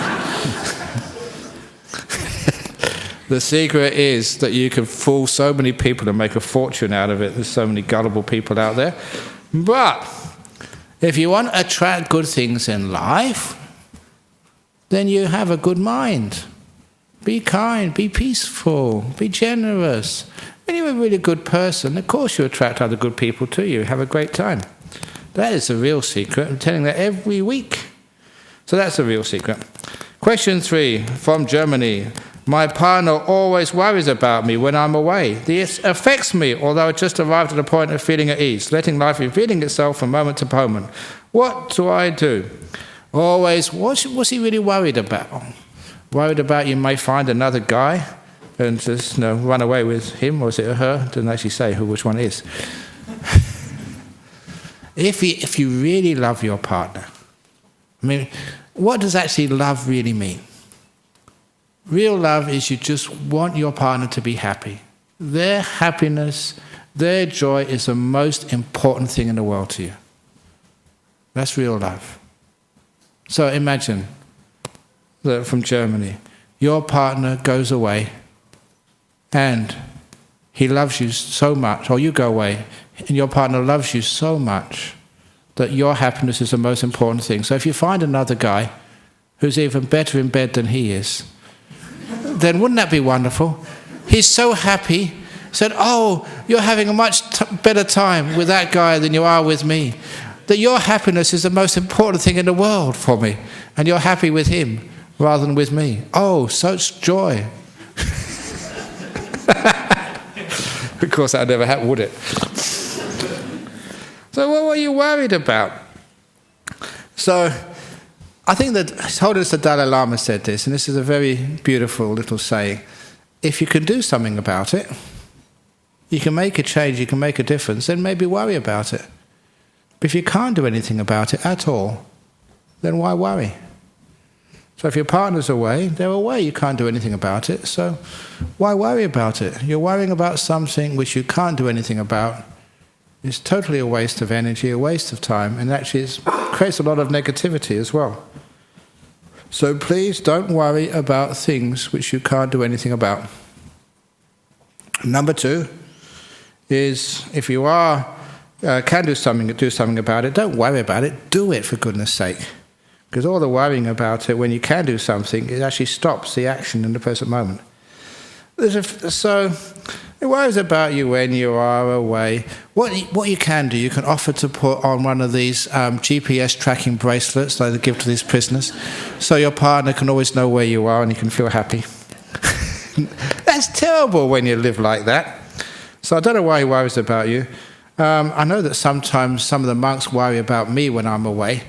The secret is that you can fool so many people and make a fortune out of it. There's so many gullible people out there. But if you want to attract good things in life, then you have a good mind. Be kind, be peaceful, be generous. When you're a really good person, of course you attract other good people to you. Have a great time. That is the real secret. I'm telling that every week. So that's the real secret. Question 3 from Germany. My partner always worries about me when I'm away. This affects me, although I just arrived at a point of feeling at ease, letting life revealing itself from moment to moment. What do I do? Always, what's he really worried about? Worried about you may find another guy and just run away with him, or is it her? Doesn't actually say which one it is. If you really love your partner, I mean, what does actually love really mean? Real love is you just want your partner to be happy. Their happiness, their joy is the most important thing in the world to you. That's real love. So imagine that from Germany, your partner goes away and he loves you so much, or you go away and your partner loves you so much that your happiness is the most important thing. So if you find another guy who's even better in bed than he is, then wouldn't that be wonderful? He's so happy, said, oh, you're having a much better time with that guy than you are with me. That your happiness is the most important thing in the world for me. And you're happy with him rather than with me. Oh, such joy. Of course, that would never happen, would it? So what were you worried about? So I think that His Holiness the Dalai Lama said this, and this is a very beautiful little saying. If you can do something about it, you can make a change, you can make a difference, then maybe worry about it. But if you can't do anything about it at all, then why worry? So if your partner's away, they're away, you can't do anything about it, so why worry about it? You're worrying about something which you can't do anything about. It's totally a waste of energy, a waste of time, and actually it creates a lot of negativity as well. So please don't worry about things which you can't do anything about. Number 2 is, if you can do something about it, don't worry about it, do it for goodness sake. Because all the worrying about it, when you can do something, it actually stops the action in the present moment. So it worries about you when you are away. What you can do, you can offer to put on one of these GPS tracking bracelets that they give to these prisoners, so your partner can always know where you are and you can feel happy. That's terrible when you live like that. So I don't know why he worries about you. I know that sometimes some of the monks worry about me when I'm away.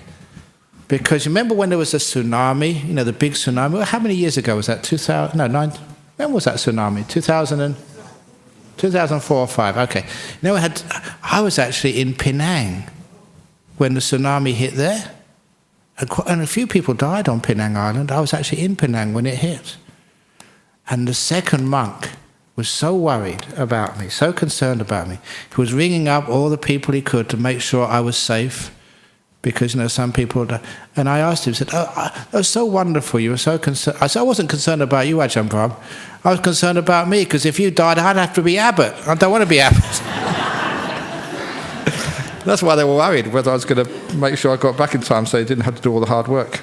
Because you remember when there was a tsunami, the big tsunami? Well, how many years ago was that? 2000? No, 9. When was that tsunami? 2004 or 5. Okay. I was actually in Penang when the tsunami hit there, and a few people died on Penang Island. I was actually in Penang when it hit, and the second monk was so worried about me, so concerned about me. He was ringing up all the people he could to make sure I was safe. Because, some people... And I asked him, I said, that was so wonderful, you were so concerned. I said, I wasn't concerned about you, Ajahn Brahm. I was concerned about me, because if you died, I'd have to be abbot. I don't want to be abbot. That's why they were worried, whether I was going to make sure I got back in time so they didn't have to do all the hard work.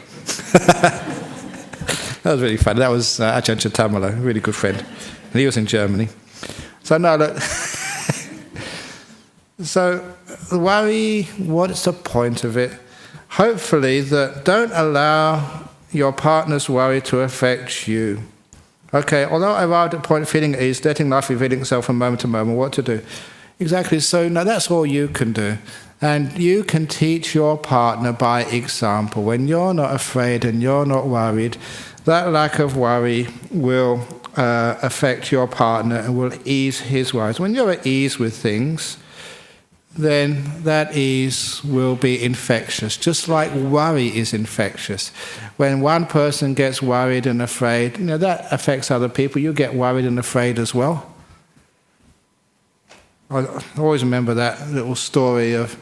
That was really fun. That was Ajahn Chatamala, a really good friend. And he was in Germany. So, no, look... So, worry, what's the point of it? Hopefully, don't allow your partner's worry to affect you. Okay, although I arrived at the point of feeling at ease, letting life revealing itself from moment to moment, what to do? Exactly, so now that's all you can do. And you can teach your partner by example. When you're not afraid and you're not worried, that lack of worry will affect your partner and will ease his worries. When you're at ease with things, then that ease will be infectious, just like worry is infectious. When one person gets worried and afraid, that affects other people. You get worried and afraid as well. I always remember that little story of,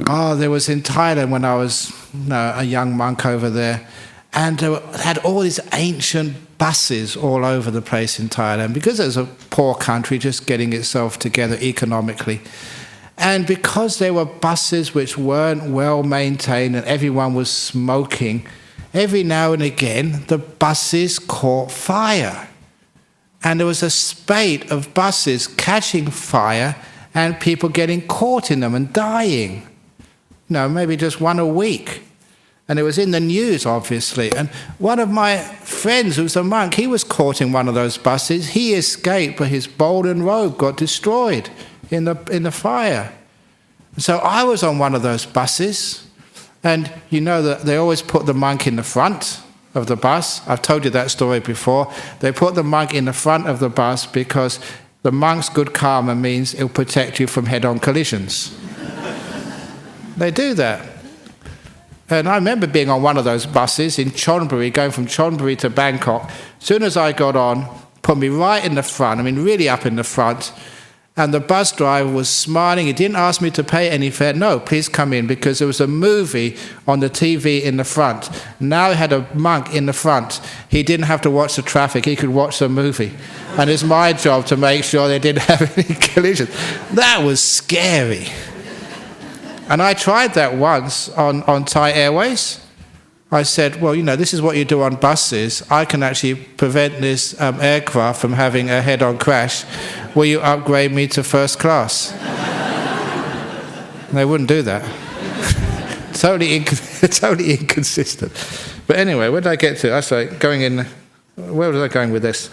there was in Thailand when I was a young monk over there, and had all these ancient buses all over the place in Thailand, because it was a poor country just getting itself together economically. And because there were buses which weren't well maintained and everyone was smoking, every now and again the buses caught fire. And there was a spate of buses catching fire and people getting caught in them and dying. Maybe just one a week. And it was in the news, obviously. And one of my friends, who's a monk, he was caught in one of those buses. He escaped, but his golden robe got destroyed in the fire. So I was on one of those buses, and that they always put the monk in the front of the bus. I've told you that story before. They put the monk in the front of the bus because the monk's good karma means it'll protect you from head-on collisions. They do that. And I remember being on one of those buses in Chonburi, going from Chonburi to Bangkok. As soon as I got on, put me right in the front, really up in the front, and the bus driver was smiling. He didn't ask me to pay any fare. No, please come in, because there was a movie on the TV in the front. Now he had a monk in the front. He didn't have to watch the traffic. He could watch the movie. And it's my job to make sure they didn't have any collisions. That was scary. And I tried that once on Thai Airways. I said, well, this is what you do on buses. I can actually prevent this aircraft from having a head-on crash. Will you upgrade me to first class? They wouldn't do that. totally inconsistent. But anyway, where did I get to? That's right, going in... Where was I going with this?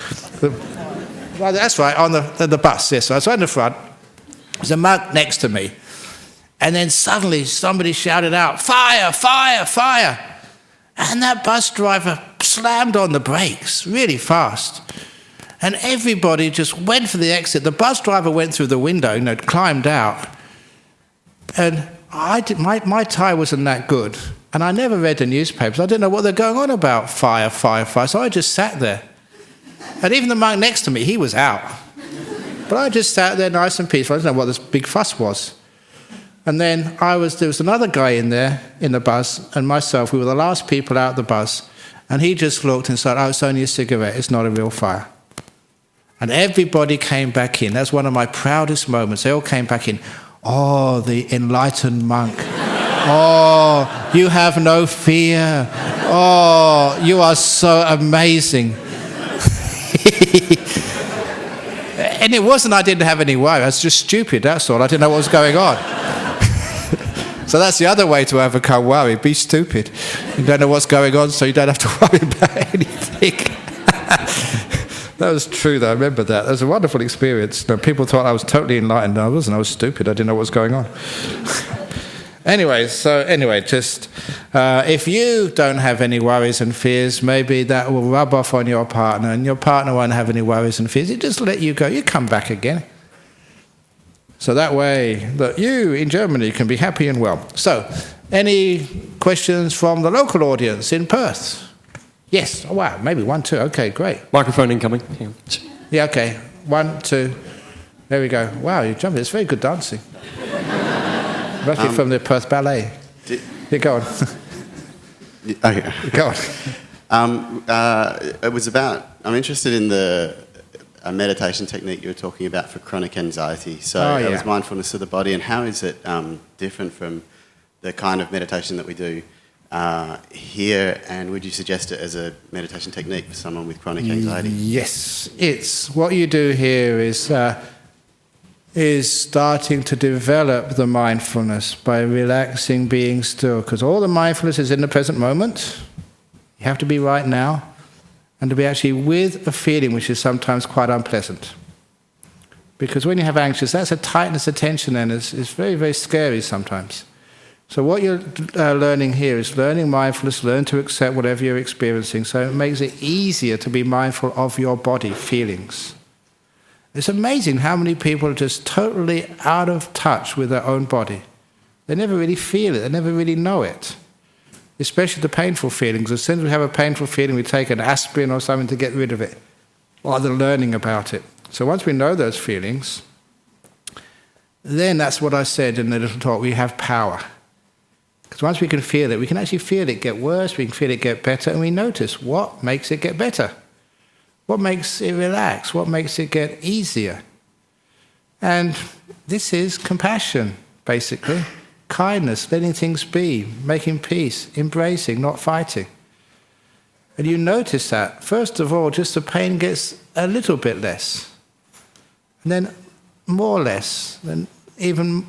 Well, that's right, on the bus, yes. So I was on the front. There's a monk next to me. And then suddenly somebody shouted out, "Fire, fire, fire!" And that bus driver slammed on the brakes really fast. And everybody just went for the exit. The bus driver went through the window, climbed out. And my Thai wasn't that good. And I never read the newspapers. I didn't know what they're going on about, fire, fire, fire. So I just sat there. And even the monk next to me, he was out. But I just sat there nice and peaceful. I didn't know what this big fuss was. And then there was another guy in there, in the bus, and myself. We were the last people out the bus. And he just looked and said, "Oh, it's only a cigarette. It's not a real fire." And everybody came back in. That's one of my proudest moments. They all came back in. "Oh, the enlightened monk. Oh, you have no fear. Oh, you are so amazing." And it wasn't I didn't have any worry. I was just stupid, that's all. I didn't know what was going on. So that's the other way to overcome worry. Be stupid. You don't know what's going on, so you don't have to worry about anything. That was true, though. I remember that. That was a wonderful experience. People thought I was totally enlightened. I wasn't. I was stupid. I didn't know what was going on. Anyway, just if you don't have any worries and fears, maybe that will rub off on your partner, and your partner won't have any worries and fears. You just let you go. You come back again. So that way that you in Germany can be happy and well. So, any questions from the local audience in Perth? Yes. Oh, wow. Maybe 1, 2. Okay, great. Microphone incoming. Yeah, okay. 1, 2. There we go. Wow, you're jumping. It's very good dancing. Must be from the Perth Ballet. Go on. Okay. Go on. It was about, I'm interested in the meditation technique you were talking about for chronic anxiety. So it was mindfulness of the body, and how is it different from the kind of meditation that we do here, and would you suggest it as a meditation technique for someone with chronic anxiety? Yes, what you do here is starting to develop the mindfulness by relaxing, being still, because all the mindfulness is in the present moment. You have to be right now, and to be actually with a feeling which is sometimes quite unpleasant. Because when you have anxious, that's a tightness of tension, and it's very, very scary sometimes. So what you're learning here is learning mindfulness, learn to accept whatever you're experiencing, so it makes it easier to be mindful of your body feelings. It's amazing how many people are just totally out of touch with their own body. They never really feel it, they never really know it. Especially the painful feelings. As soon as we have a painful feeling, we take an aspirin or something to get rid of it, rather than learning about it. So once we know those feelings, then that's what I said in the little talk, we have power. Because once we can feel it, we can actually feel it get worse, we can feel it get better, and we notice what makes it get better. What makes it relax? What makes it get easier? And this is compassion, basically. Kindness, letting things be, making peace, embracing, not fighting. And you notice that, first of all, just the pain gets a little bit less. And then more or less. And even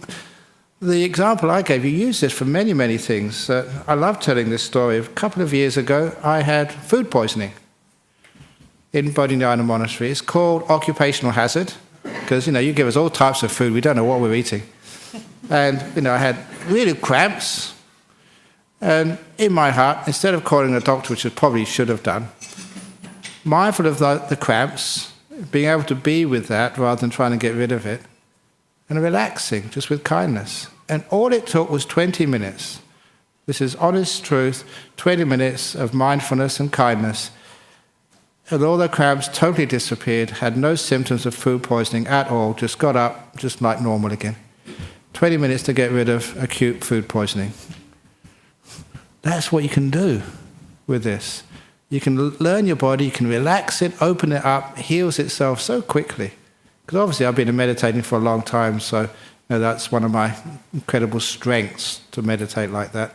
the example I gave, you use this for many, many things. I love telling this story. A couple of years ago, I had food poisoning in Bodhinyana Monastery. It's called occupational hazard, because, you give us all types of food, we don't know what we're eating. And, I had really cramps, and in my heart, instead of calling a doctor, which I probably should have done, mindful of the cramps, being able to be with that rather than trying to get rid of it, and relaxing, just with kindness. And all it took was 20 minutes. This is honest truth, 20 minutes of mindfulness and kindness. And all the cramps totally disappeared, had no symptoms of food poisoning at all, just got up, just like normal again. 20 minutes to get rid of acute food poisoning. That's what you can do with this. You can learn your body, you can relax it, open it up, it heals itself so quickly. Because obviously I've been meditating for a long time, so that's one of my incredible strengths, to meditate like that.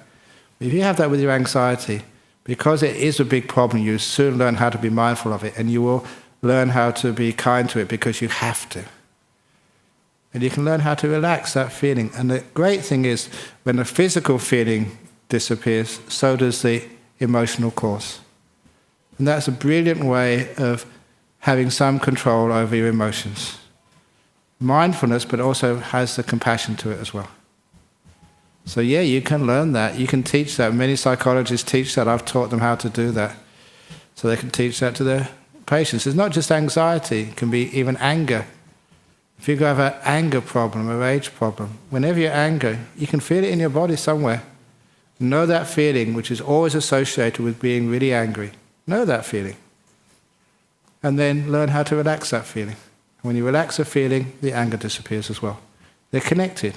But if you have that with your anxiety, because it is a big problem, you soon learn how to be mindful of it, and you will learn how to be kind to it because you have to. And you can learn how to relax that feeling. And the great thing is, when the physical feeling disappears, so does the emotional cause. And that's a brilliant way of having some control over your emotions. Mindfulness, but also has the compassion to it as well. So yeah, you can learn that. You can teach that. Many psychologists teach that. I've taught them how to do that. So they can teach that to their patients. It's not just anxiety. It can be even anger. If you have an anger problem, a rage problem, whenever you're angry, you can feel it in your body somewhere. Know that feeling, which is always associated with being really angry. Know that feeling. And then learn how to relax that feeling. When you relax a feeling, the anger disappears as well. They're connected.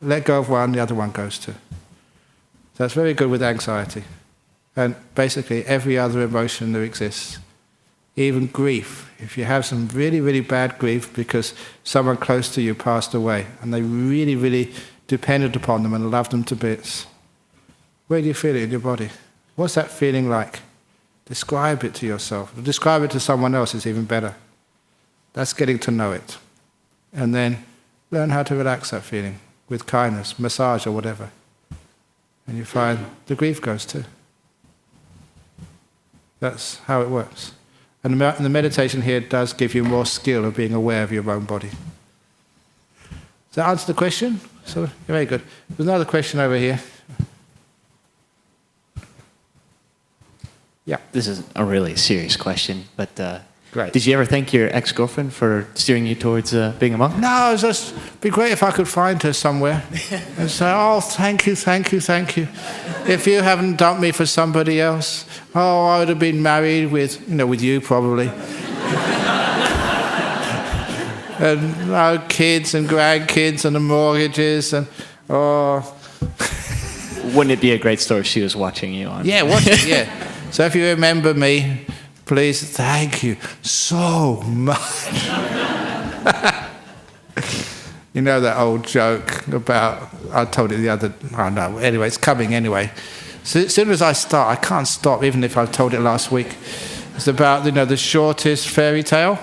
Let go of one, the other one goes too. So that's very good with anxiety. And basically every other emotion that exists. Even grief. If you have some really, really bad grief because someone close to you passed away and they really, really depended upon them and loved them to bits, where do you feel it in your body? What's that feeling like? Describe it to yourself. Describe it to someone else is even better. That's getting to know it. And then learn how to relax that feeling with kindness, massage or whatever. And you find the grief goes too. That's how it works. And the meditation here does give you more skill of being aware of your own body. Does that answer the question? So, very good. There's another question over here. Yeah. This is a really serious question, but great. Did you ever thank your ex-girlfriend for steering you towards being a monk? No, it'd just be great if I could find her somewhere and say, oh, thank you, thank you, thank you. If you haven't dumped me for somebody else, oh, I would have been married with you probably. And no kids and grandkids and the mortgages and, oh. Wouldn't it be a great story if she was watching you on? Yeah, watch it, yeah. So if you remember me, please, thank you so much. You know that old joke about, I told it the other, oh no, anyway, it's coming anyway. So as soon as I start, I can't stop, even if I told it last week. It's about, the shortest fairy tale.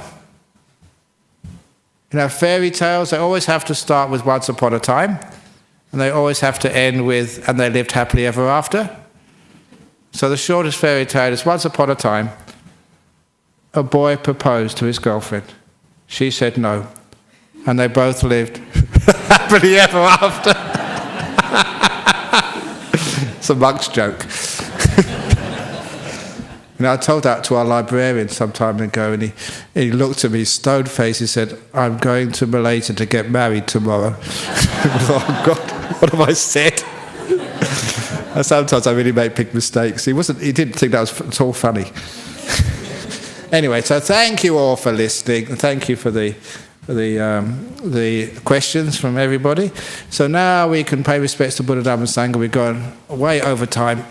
Fairy tales, they always have to start with once upon a time, and they always have to end with, and they lived happily ever after. So the shortest fairy tale is once upon a time, a boy proposed to his girlfriend. She said no. And they both lived happily ever after. It's a monk's joke. I told that to our librarian some time ago, and he looked at me stone-faced. He said, I'm going to Malaysia to get married tomorrow. Oh, God, what have I said? And sometimes I really make big mistakes. He didn't think that was at all funny. Anyway, so thank you all for listening. Thank you for the questions from everybody. So now we can pay respects to Buddha, Dhamma, and Sangha. We've gone way over time.